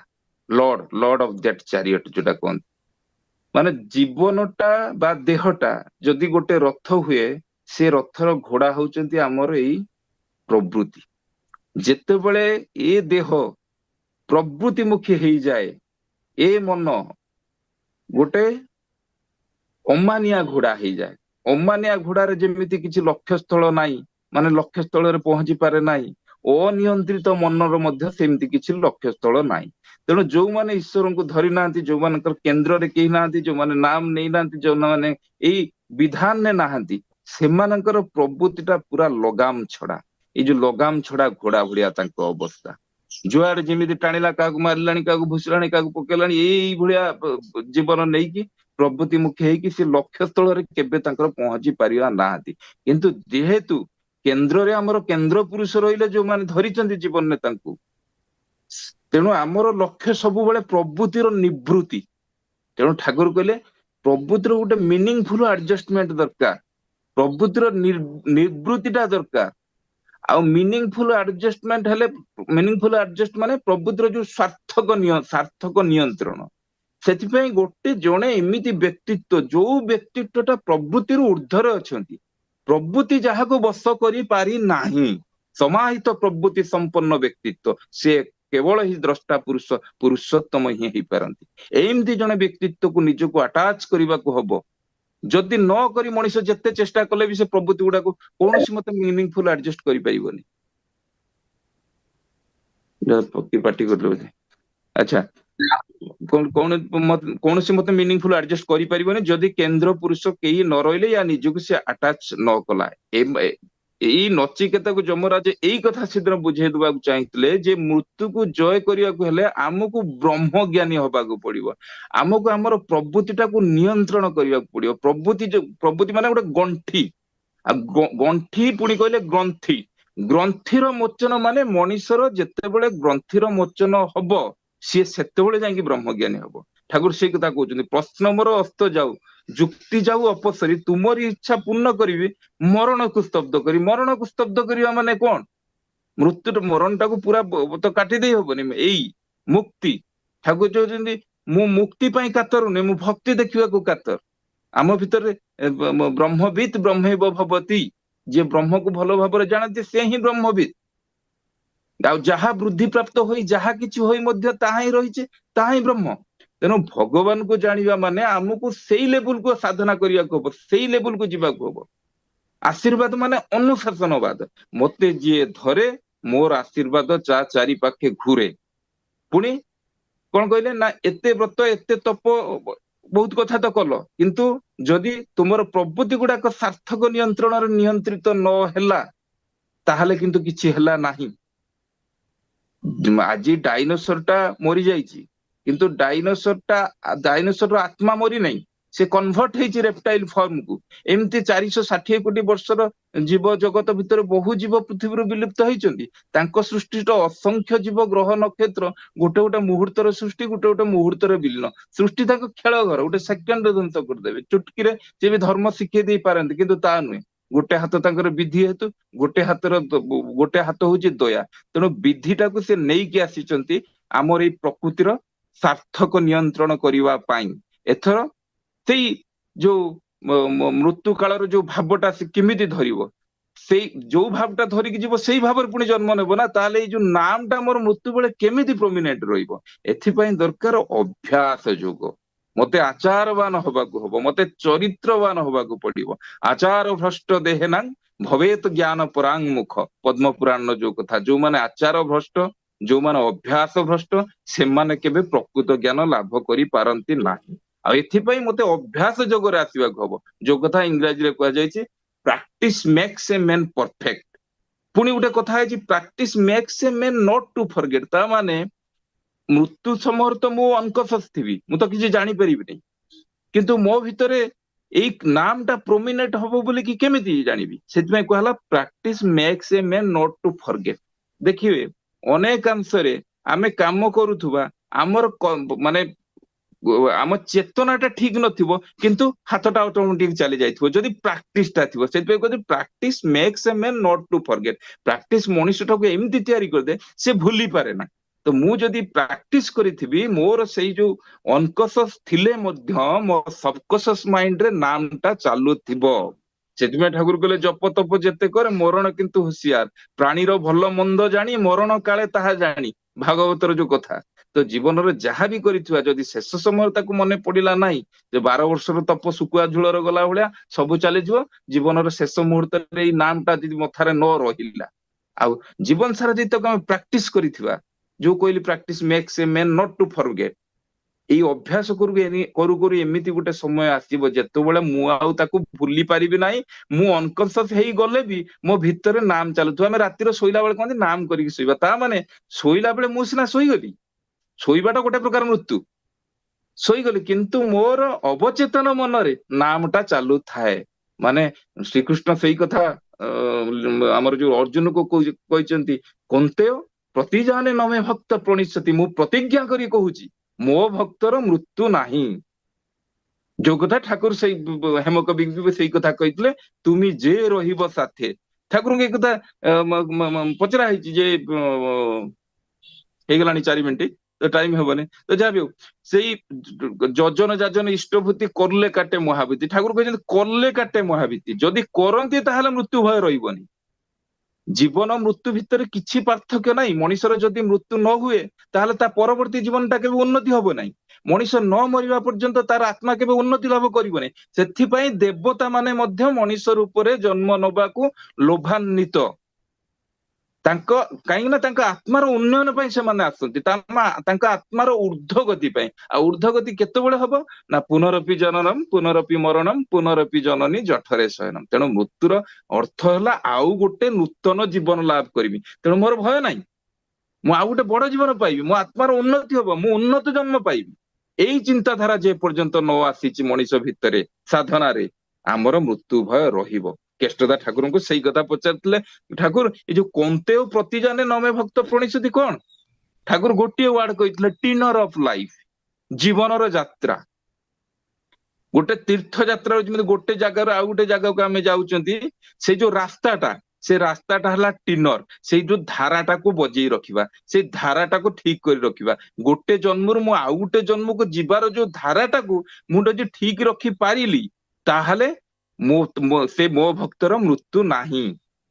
ଲର୍ଡ ଅଫ ଦ୍ୟାଟ ଚାରିଅଟ ଯୋଉଟା କୁହନ୍ତି। ମାନେ ଜୀବନଟା ବା ଦେହଟା ଯଦି ଗୋଟେ ରଥ ହୁଏ, ସେ ରଥର ଘୋଡା ହଉଛନ୍ତି ଆମର ଏଇ ପ୍ରବୃତ୍ତି। ଯେତେବେଳେ ଏ ଦେହ ପ୍ରବୃତ୍ତିମୁଖୀ ହେଇଯାଏ, ଏ ମନ ଗୋଟେ ଅମାନିଆ ଘୋଡା ହେଇଯାଏ। ଅମାନିଆ ଘୋଡାରେ ଯେମିତି କିଛି ଲକ୍ଷ୍ୟସ୍ଥଳ ନାହିଁ, ମାନେ ଲକ୍ଷ୍ୟସ୍ଥଳରେ ପହଞ୍ଚି ପାରେ ନାହିଁ, ଅନିୟନ୍ତ୍ରିତ ମନର ମଧ୍ୟ ସେମିତି କିଛି ଲକ୍ଷ୍ୟସ୍ଥଳ ନାହିଁ। ତେଣୁ ଯୋଉମାନେ ଈଶ୍ୱରଙ୍କୁ ଧରି ନାହାନ୍ତି, ଯୋଉମାନଙ୍କର କେନ୍ଦ୍ରରେ କେହି ନାହାନ୍ତି, ଯୋଉମାନେ ନାମ ନେଇନାହାନ୍ତି, ଯୋଉମାନେ ଏଇ ବିଧାନରେ ନାହାନ୍ତି, ସେମାନଙ୍କର ପ୍ରବୃତ୍ତିଟା ପୁରା ଲଗାମ ଛଡା। ଏଇ ଯୋଉ ଲଗାମ ଛଡା ଘୋଡା ଭଳିଆ ତାଙ୍କ ଅବସ୍ଥା, ଯୁଆଡେ ଯେମିତି ଟାଣିଲା, କାହାକୁ ମାରିଲାଣି, କାହାକୁ ଭୁସିଲାଣି, କାହାକୁ ପକେଇଲାଣି, ଏଇ ଭଳିଆ ଜୀବନ ନେଇକି ପ୍ରବୃତ୍ତି ମୁଖୀ ହେଇକି ସେ ଲକ୍ଷ୍ୟସ୍ଥଳରେ କେବେ ତାଙ୍କର ପହଞ୍ଚି ପାରିବା ନାହାନ୍ତି। କିନ୍ତୁ ଯେହେତୁ କେନ୍ଦ୍ରରେ ଆମର କେନ୍ଦ୍ର ପୁରୁଷ ରହିଲେ, ଯୋଉମାନେ ଧରିଛନ୍ତି ଜୀବନରେ ତାଙ୍କୁ, ତେଣୁ ଆମର ଲକ୍ଷ୍ୟ ସବୁବେଳେ ପ୍ରବୃତ୍ତିର ନିବୃତ୍ତି। ତେଣୁ ଠାକୁର କହିଲେ ପ୍ରବୃତ୍ତିର ଗୋଟେ ମିନିଂଫୁଲ ଆଡଜଷ୍ଟମେଣ୍ଟ ଦରକାର, ପ୍ରବୃତ୍ତିର ନିବୃତ୍ତିଟା ଦରକାର। ଆଉ ମିନିଂଫୁଲ ଆଡଜଷ୍ଟମେଣ୍ଟ ହେଲେ, ମିନିଂଫୁଲ ଆଡଜଷ୍ଟ ମାନେ ପ୍ରଭୁତ୍ୱର ଯୋଉ ସାର୍ଥକ ନିୟନ୍ତ୍ରଣ। ସେଥିପାଇଁ ଗୋଟେ ଜଣେ ଏମିତି ବ୍ୟକ୍ତିତ୍ୱ, ଯୋଉ ବ୍ୟକ୍ତିତ୍ୱଟା ପ୍ରବୃତ୍ତିରୁ ଉର୍ଦ୍ଧ୍ୱରେ ଅଛନ୍ତି, ପ୍ରବୃତ୍ତି ଯାହାକୁ ବଶ କରିପାରି ନାହିଁ, ସମାହିତ ପ୍ରବୃତ୍ତି ସମ୍ପନ୍ନ ବ୍ୟକ୍ତିତ୍ୱ, ସେ କେବଳ ହିଁ ଦ୍ରଷ୍ଟା ପୁରୁଷୋତ୍ତମ ହିଁ ହେଇପାରନ୍ତି। ଏମିତି ଜଣେ ବ୍ୟକ୍ତିତ୍ୱକୁ ନିଜକୁ ଆଟାଚ କରିବାକୁ ହବ। ଯଦି ନ କରି ମଣିଷ ଯେତେ ଚେଷ୍ଟା କଲେ ବି ସେ ପ୍ରବୃତ୍ତି ଗୁଡାକୁ କୌଣସି ମତେ ମିନିଂଫୁଲ ଆଡଜଷ୍ଟ କରିପାରିବନି। ପାର୍ଟି କରିଲେ ବୋଧେ। ଆଚ୍ଛା, କୌଣସି ମତେ ମିନିଂଫୁଲ ଆଡଜଷ୍ଟ କରିପାରିବନି ଯଦି କେନ୍ଦ୍ର ପୁରୁଷ କେହି ନ ରହିଲେ ୟା ନିଜକୁ ସେ ଆଟାଚ ନ କଲା। ଏଇ ନଚିକେତାକୁ ଯମରାଜ ଏଇ କଥା ସେଦିନ ବୁଝେଇ ଦେବାକୁ ଚାହିଁଥିଲେ ଯେ ମୃତ୍ୟୁକୁ ଜୟ କରିବାକୁ ହେଲେ ଆମକୁ ବ୍ରହ୍ମଜ୍ଞାନୀ ହବାକୁ ପଡିବ, ଆମକୁ ଆମର ପ୍ରବୃତ୍ତିଟାକୁ ନିୟନ୍ତ୍ରଣ କରିବାକୁ ପଡିବ। ପ୍ରବୃତ୍ତି ମାନେ ଗୋଟେ ଗଣ୍ଠି, ଆଉ ଗଣ୍ଠି ପୁଣି କହିଲେ ଗ୍ରନ୍ଥି, ଗ୍ରନ୍ଥିର ମୋଚନ ମାନେ ମଣିଷର ଯେତେବେଳେ ଗ୍ରନ୍ଥିର ମୋଚନ ହବ ସିଏ ସେତେବେଳେ ଯାଇକି ବ୍ରହ୍ମଜ୍ଞାନୀ ହବ। ଠାକୁର ସେଇ କଥା କହୁଛନ୍ତି, ପ୍ରଶ୍ନ ମୋର ଅସ୍ତ ଯାଉ, ଯୁକ୍ତି ଯାଉ ଅପସରି, ତୁମରି ଇଚ୍ଛା ପୂର୍ଣ୍ଣ କରିବି, ମରଣକୁ ସ୍ତବ୍ଧ କରି। ମରଣକୁ ସ୍ତବ୍ଧ କରିବା ମାନେ କଣ? ମରଣଟାକୁ ପୁରା ତ କାଟି ଦେଇ ହବନି। ଏଇ ମୁକ୍ତି, ଠାକୁର କହୁଛନ୍ତି ମୁଁ ମୁକ୍ତି ପାଇଁ କାତର ନୁହେଁ, ମୁଁ ଭକ୍ତି ଦେଖିବାକୁ କାତର। ଆମ ଭିତରେ ବ୍ରହ୍ମବିତ୍ ବ୍ରହ୍ମୈବ ଭବତି, ଯିଏ ବ୍ରହ୍ମକୁ ଭଲ ଭାବରେ ଜାଣନ୍ତି ସେ ହିଁ ବ୍ରହ୍ମବିତ୍। ଆଉ ଯାହା ବୃଦ୍ଧି ପ୍ରାପ୍ତ ହୋଇ ଯାହା କିଛି ହୋଇ ମଧ୍ୟ ତାହା ହିଁ ରହିଛି, ତାହା ହିଁ ବ୍ରହ୍ମ। ତେଣୁ ଭଗବାନଙ୍କୁ ଜାଣିବା ମାନେ ଆମକୁ ସେଇ ଲେବୁଲକୁ ସାଧନା କରିବାକୁ ହବ, ସେଇ ଲେବୁଲକୁ ଯିବାକୁ ହବ। ଆଶୀର୍ବାଦ ମାନେ ଅନୁଶାସନବାଦ, ମତେ ଯିଏ ଧରେ ମୋର ଆଶୀର୍ବାଦ ଚା ଚାରି ପାଖେ ଘୁରେ। ପୁଣି କଣ କହିଲେ ନା, ଏତେ ବ୍ରତ ଏତେ ତପ ବହୁତ କଥା ତ କଲ, କିନ୍ତୁ ଯଦି ତୁମର ପ୍ରବୃତ୍ତି ଗୁଡାକ ସାର୍ଥକ ନିୟନ୍ତ୍ରଣରେ ନିୟନ୍ତ୍ରିତ ନ ହେଲା ତାହେଲେ କିନ୍ତୁ କିଛି ହେଲା ନାହିଁ। ଆଜି ଡାଇନୋସର ଟା ମରିଯାଇଛି, କିନ୍ତୁ ଡାଇନୋସରର ଆତ୍ମା ମରି ନାହିଁ, ସେ କନଭର୍ଟ ହେଇଛି ରେପ୍ଟାଇଲ ଫର୍ମକୁ। ଏମିତି 460 କୋଟି ବର୍ଷର ଜୀବ ଜଗତ ଭିତରେ ବହୁ ଜୀବ ପୃଥିବୀରୁ ବିଲୁପ୍ତ ହେଇଛନ୍ତି। ତାଙ୍କ ସୃଷ୍ଟିର ଅସଂଖ୍ୟ ଜୀବ ଗ୍ରହ ନକ୍ଷତ୍ର ଗୋଟେ ଗୋଟେ ମୁହୂର୍ତ୍ତର ସୃଷ୍ଟି, ଗୋଟେ ଗୋଟେ ମୁହୂର୍ତ୍ତରେ ବିଲୀନ। ସୃଷ୍ଟି ତାଙ୍କ ଖେଳ ଘର, ଗୋଟେ ସେକେଣ୍ଡରେ ଧ୍ୱଂସ କରିଦେବେ, ଚୁଟକିରେ ସେ ବି ଧର୍ମ ଶିଖେଇ ଦେଇ ପାରନ୍ତି, କିନ୍ତୁ ତା ନୁହେଁ। ଗୋଟେ ହାତ ତାଙ୍କର ବିଧି ହେତୁ, ଗୋଟେ ହାତ ହଉଛି ଦୟା। ତେଣୁ ବିଧିଟାକୁ ସେ ନେଇକି ଆସିଛନ୍ତି ଆମର ଏଇ ପ୍ରକୃତିର ସାର୍ଥକ ନିୟନ୍ତ୍ରଣ କରିବା ପାଇଁ। ଏଥର ସେଇ ଯୋଉ ମୃତ୍ୟୁ କାଳର ଯୋଉ ଭାବଟା ସେ କେମିତି ଧରିବ, ସେଇ ଯୋଉ ଭାବଟା ଧରିକି ଯିବ ସେଇ ଭାବରେ ପୁଣି ଜନ୍ମ ନେବ ନା। ତାହେଲେ ଏଇ ଯୋଉ ନାମଟା ଆମର ମୃତ୍ୟୁ ବେଳେ କେମିତି ପ୍ରୋମିନେଣ୍ଟ ରହିବ, ଏଥିପାଇଁ ଦରକାର ଅଭ୍ୟାସ ଯୋଗ। ମତେ ଆଚାରବାନ ହବାକୁ ହବ, ମତେ ଚରିତ୍ରବାନ ହବାକୁ ପଡିବ। ଆଚାର ଭ୍ରଷ୍ଟ ଦେହେନା ଭବେତ ଜ୍ଞାନ ପରାଙ୍ଗମୁଖ, ପଦ୍ମ ପୁରାଣର ଯୋଉ କଥା। ଯୋଉମାନେ ଆଚାର ଭ୍ରଷ୍ଟ, ଯୋଉମାନେ ଅଭ୍ୟାସ ଭ୍ରଷ୍ଟ, ସେମାନେ କେବେ ପ୍ରକୃତ ଜ୍ଞାନ ଲାଭ କରିପାରନ୍ତି ନାହିଁ। ଆଉ ଏଥିପାଇଁ ମତେ ଅଭ୍ୟାସ ଯୋଗରେ ଆସିବାକୁ ହବ। ଯୋଉ କଥା ଇଂରାଜୀରେ କୁହାଯାଇଛି practice makes a man perfect. ପୁଣି ଗୋଟେ କଥା ହେଇଛି practice makes a man not to forget. ତା ମାନେ ମୃତ୍ୟୁ ସମୟରେ ତ ମୁଁ ଅନକସସ୍ ଥିବି, ମୁଁ ତ କିଛି ଜାଣିପାରିବିନି, କିନ୍ତୁ ମୋ ଭିତରେ ଏଇ ନାମଟା ପ୍ରୋମିନେଟ ହବ ବୋଲି କି କେମିତି ଜାଣିବି? ସେଥିପାଇଁ କୁହାହେଲା practice makes a man not to forget. ଦେଖିବେ ଅନେକାଂଶରେ ଆମେ କାମ କରୁଥିବା, ଆମର ମାନେ ଆମ ଚେତନାଟା ଠିକ ନଥିବ, କିନ୍ତୁ ହାତଟା ଅଟୋମେଟିକ ଚାଲି ଯାଇଥିବ ଯଦି ପ୍ରାକ୍ଟିସଟା ଥିବ। ସେଥିପାଇଁ କହୁଛି practice makes a man not to forget. Practice ମଣିଷଟାକୁ ଏମିତି ତିଆରି କରିଦିଏ ସେ ଭୁଲି ପାରେ ନା। ତ ମୁଁ ଯଦି ପ୍ରାକ୍ଟିସ କରିଥିବି, ମୋର ସେଇ ଯୋଉ ଅନକସସ୍ ଥିଲେ ମଧ୍ୟ ମୋ ସବକସସ୍ ମାଇଣ୍ଡରେ ନାମଟା ଚାଲୁଥିବ। ସେଥିପାଇଁ ଠାକୁର କହିଲେ ଜପ ତପ ଯେତେ କରେ ମରଣ କିନ୍ତୁ ହୁସିଆର, ପ୍ରାଣୀର ଭଲ ମନ୍ଦ ଜାଣି ମରଣ କାଳେ ତାହା ଜାଣି। ଭାଗବତର ଯୋଉ କଥା। ତ ଜୀବନରେ ଯାହା ବି କରିଥିବା ଯଦି ଶେଷ ସମୟରେ ତାକୁ ମନେ ପଡିଲା ନାହିଁ, ଯେ 12 ବର୍ଷର ତପ ଶୁକୁଆ ଝୁଳର ଗଲା ଭଳିଆ ସବୁ ଚାଲିଯିବ। ଜୀବନର ଶେଷ ମୁହୂର୍ତ୍ତରେ ଏଇ ନାମଟା ଯଦି ମଥାରେ ନ ରହିଲା, ଆଉ ଜୀବନ ସାରା ଯଦି ତାକୁ ଆମେ ପ୍ରାକ୍ଟିସ କରିଥିବା, ଯୋଉ କହିଲି practice makes a man not to forget, ଏଇ ଅଭ୍ୟାସ କରୁ କରୁ ଏମିତି ଗୋଟେ ସମୟ ଆସିବ ଯେତେବେଳେ ମୁଁ ଆଉ ତାକୁ ଭୁଲି ପାରିବି ନାହିଁ। ମୁଁ ଅନକନସିୟସ ହେଇଗଲେ ବି ମୋ ଭିତରେ ନାମ ଚାଲୁଥିବ। ଆମେ ରାତିରେ ଶୋଇଲା ବେଳେ କହନ୍ତି ନାମ କରିକି ଶୋଇବା, ତା ମାନେ ଶୋଇଲା ବେଳେ ମୁଁ ସିନା ଶୋଇଗଲି, ଶୋଇବାଟା ଗୋଟେ ପ୍ରକାର ମୃତ୍ୟୁ, ଶୋଇଗଲି, କିନ୍ତୁ ମୋର ଅବଚେତନ ମନରେ ନାମଟା ଚାଲୁଥାଏ। ମାନେ ଶ୍ରୀକୃଷ୍ଣ ସେଇ କଥା ଆମର ଯୋଉ ଅର୍ଜୁନକୁ କହିଛନ୍ତି, କନ୍ତେୟ ପ୍ରତିଜାନେ ନମେ ଭକ୍ତ ପ୍ରଣିଶ୍ୟତି, ମୁଁ ପ୍ରତିଜ୍ଞା କରି କହୁଛି ମୋ ଭକ୍ତର ମୃତ୍ୟୁ ନାହିଁ। ଯୋଉ କଥା ଠାକୁର ସେଇ ହେମକବି ସେଇ କଥା କହିଥିଲେ, ତୁମି ଯେ ରହିବ ସାଥେ ଠାକୁରଙ୍କୁ ଏ କଥା ପଚରା ହେଇଛି ଯେ ହେଇଗଲାଣି 4 ମିନିଟ ତ ଟାଇମ ହବନି, ତ ଯାହା ବି ହଉ ସେଇ ଯଜନ ଯାଜନ ଇଷ୍ଟଭୂତି କଲେ କାଟେ ମହାବୀତି, ଠାକୁର କହିଛନ୍ତି କଲେ କାଟେ ମହାବୀତି, ଯଦି କରନ୍ତି ତାହେଲେ ମୃତ୍ୟୁ ଭୟ ରହିବନି। ଜୀବନ ମୃତ୍ୟୁ ଭିତରେ କିଛି ପାର୍ଥକ୍ୟ ନାହିଁ। ମଣିଷର ଯଦି ମୃତ୍ୟୁ ନ ହୁଏ ତାହେଲେ ତା ପରବର୍ତ୍ତୀ ଜୀବନଟା କେବେ ଉନ୍ନତି ହବ ନାହିଁ। ମଣିଷ ନ ମରିବା ପର୍ଯ୍ୟନ୍ତ ତାର ଆତ୍ମା କେବେ ଉନ୍ନତି ଲାଭ କରିବ ନାହିଁ। ସେଥିପାଇଁ ଦେବତା ମାନେ ମଧ୍ୟ ମଣିଷ ରୂପରେ ଜନ୍ମ ନବାକୁ ଲୋଭାନ୍ୱିତ। କାହିଁକି ନା ତାଙ୍କ ଆତ୍ମାର ଉନ୍ନୟନ ପାଇଁ ସେମାନେ ଆସନ୍ତି, ତାଙ୍କ ଆତ୍ମାର ଊର୍ଦ୍ଧ୍ୱଗତି ପାଇଁ। ଆଉ ଊର୍ଦ୍ଧ୍ୱଗତି କେତେବେଳେ ହବ ନା ପୁନରପି ଜନନମ ପୁନରପି ମରଣମ ପୁନରପି ଜନନୀ ଜଠରେ ଶୟନମ। ତେଣୁ ମୃତ୍ୟୁର ଅର୍ଥ ହେଲା ଆଉ ଗୋଟେ ନୂତନ ଜୀବନ ଲାଭ କରିବି। ତେଣୁ ମୋର ଭୟ ନାହିଁ, ମୁଁ ଆଉ ଗୋଟେ ବଡ ଜୀବନ ପାଇବି, ମୋ ଆତ୍ମାର ଉନ୍ନତି ହବ, ମୁଁ ଉନ୍ନତ ଜନ୍ମ ପାଇବି। ଏଇ ଚିନ୍ତାଧାରା ଯେ ପର୍ଯ୍ୟନ୍ତ ନ ଆସିଛି ମଣିଷ ଭିତରେ ସାଧନାରେ, ଆମର ମୃତ୍ୟୁ ଭୟ ରହିବ। କେଷ୍ଟଦା ଠାକୁରଙ୍କୁ ସେଇ କଥା ପଚାରିଥିଲେ, ଠାକୁର ଏ ଯୋଉ କନ୍ତେୟ ପ୍ରତିଜାନେ ନମେ ଭକ୍ତ ପ୍ରଣିଶତି କଣ? ଠାକୁର ଗୋଟିଏ ୱାର୍ଡ କହିଥିଲେ, ଟିନର ଅଫ ଲାଇଫ, ଜୀବନର ଯାତ୍ରା। ଗୋଟେ ତୀର୍ଥ ଯାତ୍ରା, ଯେମିତି ଗୋଟେ ଜାଗାରୁ ଆଉ ଗୋଟେ ଜାଗାକୁ ଆମେ ଯାଉଛନ୍ତି, ସେଇ ଯୋଉ ରାସ୍ତାଟା, ସେ ରାସ୍ତାଟା ହେଲା ଟିନର। ସେଇ ଯୋଉ ଧାରାଟାକୁ ବଜେଇ ରଖିବା, ସେଇ ଧାରାଟାକୁ ଠିକ କରି ରଖିବା। ଗୋଟେ ଜନ୍ମରୁ ମୁଁ ଆଉ ଗୋଟେ ଜନ୍ମକୁ ଯିବାର ଯୋଉ ଧାରାଟାକୁ ମୁଁ ଯଦି ଠିକ ରଖି ପାରିଲି, ତାହେଲେ ସେ ମୋ ଭକ୍ତର ମୃତ୍ୟୁ ନାହିଁ।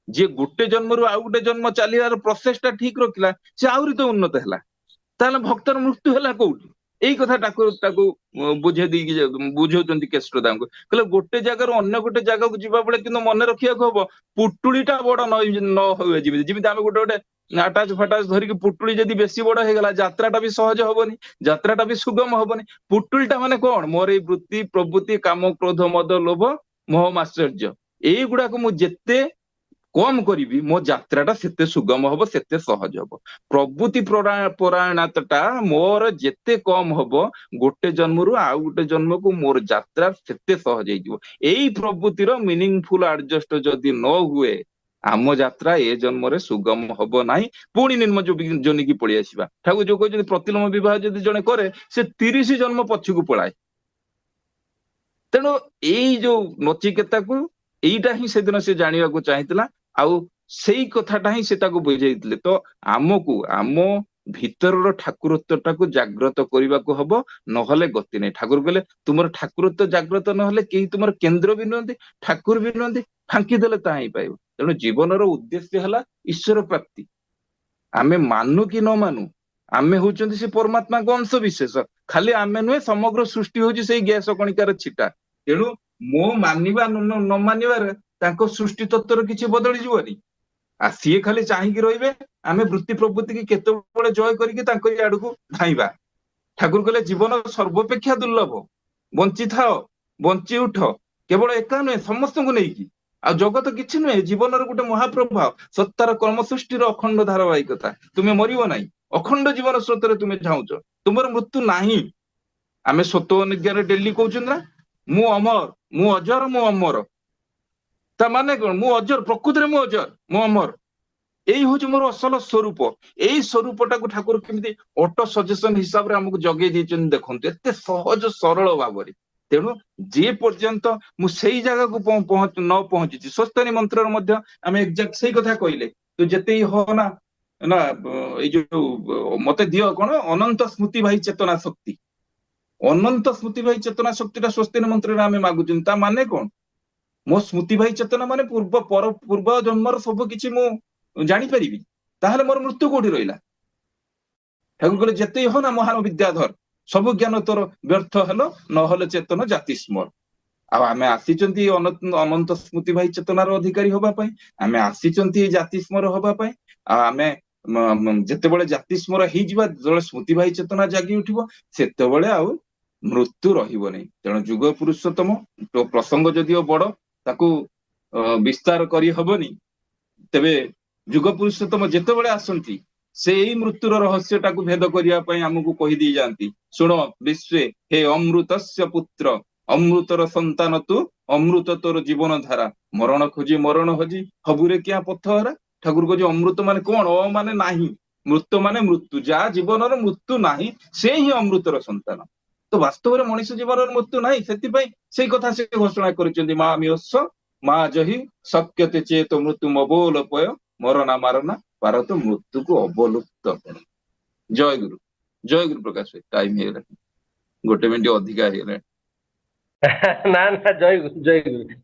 ଯିଏ ଗୋଟେ ଜନ୍ମରୁ ଆଉ ଗୋଟେ ଜନ୍ମ ଚାଲିବାର ପ୍ରୋସେସ ଟା ଠିକ ରଖିଲା, ସେ ଆହୁରି ତ ଉନ୍ନତ ହେଲା। ତାହେଲେ ଭକ୍ତର ମୃତ୍ୟୁ ହେଲା କୋଉଠି? ଏଇ କଥା ତାକୁ ବୁଝେଇ ଦେଇକି ବୁଝଉଛନ୍ତି କେଷ୍ଟଦାଙ୍କୁ। କହିଲେ ଗୋଟେ ଜାଗାରୁ ଅନ୍ୟ ଗୋଟେ ଜାଗାକୁ ଯିବା ବେଳେ କିନ୍ତୁ ମନେ ରଖିବାକୁ ହବ, ପୁଟୁଳିଟା ବଡ ନ ହୁଏ। ଯେମିତି ଆମେ ଗୋଟେ ଆଟାଚ ଫାଟାଚ ଧରିକି ପୁଟୁଳି ଯଦି ବେଶୀ ବଡ ହେଇଗଲା, ଯାତ୍ରାଟା ବି ସହଜ ହବନି, ଯାତ୍ରାଟା ବି ସୁଗମ ହବନି। ପୁଟୁଳିଟା ମାନେ କଣ? ମୋର ଏଇ ବୃତ୍ତି ପ୍ରବୃତ୍ତି କାମ କ୍ରୋଧ ମଦ ଲୋଭ ମୋହ ମାଶ୍ଚର୍ଯ୍ୟ, ଏଇଗୁଡାକୁ ମୁଁ ଯେତେ କମ କରିବି, ମୋ ଯାତ୍ରାଟା ସେତେ ସୁଗମ ହବ, ସେତେ ସହଜ ହବ। ପ୍ରବୃତ୍ତି ପରାୟଣତା ମୋର ଯେତେ କମ ହବ, ଗୋଟେ ଜନ୍ମରୁ ଆଉ ଗୋଟେ ଜନ୍ମକୁ ମୋର ଯାତ୍ରା ସେତେ ସହଜ ହେଇଯିବ। ଏଇ ପ୍ରବୃତ୍ତିର ମିନିଂଫୁଲ ଆଡଜଷ୍ଟ ଯଦି ନ ହୁଏ, ଆମ ଯାତ୍ରା ଏ ଜନ୍ମରେ ସୁଗମ ହବ ନାହିଁ, ପୁଣି ନିମ୍ନ ଯୋନିକି ପଳେଇ ଆସିବା। ଠାକୁର ଯୋଉ କହିଛନ୍ତି ପ୍ରତିଲୋମ ବିବାହ ଯଦି ଜଣେ କରେ, ସେ 30 ଜନ୍ମ ପଛକୁ ପଳାଏ। ତେଣୁ ଏଇ ଯୋଉ ନଚିକେତାକୁ ଏଇଟା ହିଁ ସେଦିନ ସେ ଜାଣିବାକୁ ଚାହିଁଥିଲା, ଆଉ ସେଇ କଥାଟା ହିଁ ସେ ତାକୁ ବୁଝେଇଥିଲେ। ତ ଆମକୁ ଆମ ଭିତରର ଠାକୁରତ୍ୱଟାକୁ ଜାଗ୍ରତ କରିବାକୁ ହବ, ନହେଲେ ଗତି ନାହିଁ। ଠାକୁର କହିଲେ ତୁମର ଠାକୁରତ୍ୱ ଜାଗ୍ରତ ନହେଲେ କେହି ତୁମର କେନ୍ଦ୍ର ବି ନୁହନ୍ତି, ଠାକୁର ବି ନୁହନ୍ତି, ଫାଙ୍କି ଦେଲେ ତାହା ହିଁ ପାଇବ। ତେଣୁ ଜୀବନର ଉଦ୍ଦେଶ୍ୟ ହେଲା ଈଶ୍ୱର ପ୍ରାପ୍ତି। ଆମେ ମାନୁ କି ନ ମାନୁ, ଆମେ ହଉଛନ୍ତି ସେ ପରମାତ୍ମାଙ୍କ ଅଂଶ ବିଶେଷ। ଖାଲି ଆମେ ନୁହେଁ, ସମଗ୍ର ସୃଷ୍ଟି ହଉଛି ସେଇ ଗ୍ୟାସ କଣିକାର ଛିଟା। ତେଣୁ ମୋ ମାନିବା ନ ମାନିବାରେ ତାଙ୍କ ସୃଷ୍ଟି ତତ୍ତ୍ୱର କିଛି ବଦଳି ଯିବନି। ଆଉ ସିଏ ଖାଲି ଚାହିଁକି ରହିବେ ଆମେ ବୃତ୍ତି ପ୍ରବୃତ୍ତି କି କେତେବେଳେ ଜୟ କରିକି ତାଙ୍କରି ଆଡକୁ ଧାଇଁବା। ଠାକୁର କହିଲେ ଜୀବନ ସର୍ବପେକ୍ଷା ଦୁର୍ଲଭ, ବଞ୍ଚିଥାଅ, ବଞ୍ଚି ଉଠ, କେବଳ ଏକା ନୁହେଁ ସମସ୍ତଙ୍କୁ ନେଇକି। ଆଉ ଜଗତ କିଛି ନୁହେଁ, ଜୀବନର ଗୋଟେ ମହାପ୍ରଭାବ, ସତ୍ତାର କର୍ମ ସୃଷ୍ଟିର ଅଖଣ୍ଡ ଧାରାବାହିକତା। ତୁମେ ମରିବ ନାହିଁ, ଅଖଣ୍ଡ ଜୀବନ ସ୍ରୋତରେ ତୁମେ ଝାଉଁଛ, ତୁମର ମୃତ୍ୟୁ ନାହିଁ। ଆମେ ସତ୍ୟ ନିଜ୍ଞାରେ ଡେଲି କହୁଛନ୍ତି ନା, ମୁଁ ଅମର, ମୁଁ ଅଜର, ମୁଁ ଅମର। ତା ମାନେ କଣ? ମୁଁ ଅଜର, ପ୍ରକୃତିରେ ମୁଁ ଅଜର, ମୁଁ ଅମର। ଏଇ ହଉଛି ମୋର ଅସଲ ସ୍ୱରୂପ। ଏଇ ସ୍ୱରୂପଟାକୁ ଠାକୁର କେମିତି ଅଟୋ ସଜେସନ ହିସାବରେ ଆମକୁ ଜଗେଇ ଦେଇଛନ୍ତି ଦେଖନ୍ତୁ, ଏତେ ସହଜ ସରଳ ଭାବରେ। ତେଣୁ ଯେ ପର୍ଯ୍ୟନ୍ତ ମୁଁ ସେଇ ଜାଗାକୁ ନ ପହଞ୍ଚିଛି, ସ୍ୱସ୍ତିନି ମନ୍ତ୍ରରେ ମଧ୍ୟ ଆମେ ଏକ୍ଜାକ୍ଟ ସେଇ କଥା କହିଲେ, ତୁ ଯେତେ ହ ନା ନା ଏଇ ଯୋଉ ମତେ ଦିଅ କଣ ଅନନ୍ତ ସ୍ମୃତି ଭାଇ ଚେତନା ଶକ୍ତି। ଅନନ୍ତ ସ୍ମୃତି ଭାଇ ଚେତନା ଶକ୍ତିଟା ସ୍ୱସ୍ତିନି ମନ୍ତ୍ରରେ ଆମେ ମାଗୁଛନ୍ତି। ତା ମାନେ କଣ? ମୋ ସ୍ମୃତି ଭାଇ ଚେତନା ମାନେ ପୂର୍ବ ଜନ୍ମର ସବୁ କିଛି ମୁଁ ଜାଣିପାରିବି, ତାହେଲେ ମୋର ମୃତ୍ୟୁ କୋଉଠି ରହିଲା? ଠାକୁର କହିଲେ ଯେତେ ହ ନା ମହାନ ବିଦ୍ୟାଧର, ସବୁ ଜ୍ଞାନ ତୋର ବ୍ୟର୍ଥ ହେଲ, ନହେଲେ ଚେତନ ଜାତି ସ୍ମର। ଆଉ ଆମେ ଆସିଛନ୍ତି ଅନନ୍ତ ସ୍ମୃତି ଭାଇ ଚେତନାର ଅଧିକାରୀ ହବା ପାଇଁ, ଆମେ ଆସିଛନ୍ତି ଜାତି ସ୍ମର ହବା ପାଇଁ। ଆଉ ଆମେ ଯେତେବେଳେ ଜାତି ସ୍ମର ହେଇଯିବା, ଯେତେବେଳେ ସ୍ମୃତି ଭାଇ ଚେତନା ଜାଗି ଉଠିବ, ସେତେବେଳେ ଆଉ ମୃତ୍ୟୁ ରହିବ ନାହିଁ। ତେଣୁ ଯୁଗ ପୁରୁଷୋତ୍ତମ ପ୍ରସଙ୍ଗ ଯଦିଓ ବଡ, ତାକୁ ବିସ୍ତାର କରି ହବନି, ତେବେ ଯୁଗ ପୁରୁଷୋତ୍ତମ ଯେତେବେଳେ ଆସନ୍ତି, ସେ ଏଇ ମୃତ୍ୟୁର ରହସ୍ୟଟାକୁ ଭେଦ କରିବା ପାଇଁ ଆମକୁ କହିଦେଇ ଯାଆନ୍ତି, ଶୁଣ ବିଶ୍ୱେ ହେ ଅମୃତସ୍ୟ ପୁତ୍ର, ଅମୃତର ସନ୍ତାନ ତୁ, ଅମୃତ ତୋର ଜୀବନ ଧାରା, ମରଣ ଖୋଜି ମରଣ ହଜି ହବୁରେ କିଆ ପଥହରା। ଠାକୁର କହୁଛି ଅମୃତ ମାନେ କଣ? ମାନେ ନାହିଁ, ମୃତ ମାନେ ମୃତ୍ୟୁ, ଯାହା ଜୀବନର ମୃତ୍ୟୁ ନାହିଁ ସେ ହିଁ ଅମୃତର ସନ୍ତାନ। ତ ବାସ୍ତବରେ ମଣିଷ ଜୀବନର ମୃତ୍ୟୁ ନାହିଁ, ସେଥିପାଇଁ ସେଇ କଥା ସେ ଘୋଷଣା କରିଛନ୍ତି, ମା ମିୟସ୍ୟ ମା ଜହି ସତ୍ୟତେ ଚେତ ମୃତ୍ୟୁ ଅବୋଲପୟ ମରନା ମାରନା ଭାରତ ମୃତ୍ୟୁକୁ ଅବଲୁପ୍ତ କର। ଜୟ ଗୁରୁ ପ୍ରକାଶ ଭାଇ, ଟାଇମ ହେଇଗଲାଣି, 1 ମିନିଟ ଅଧିକା ହେଇଗଲାଣି। ନା ନା, ଜୟ ଗୁରୁ ଜୟ ଗୁରୁ।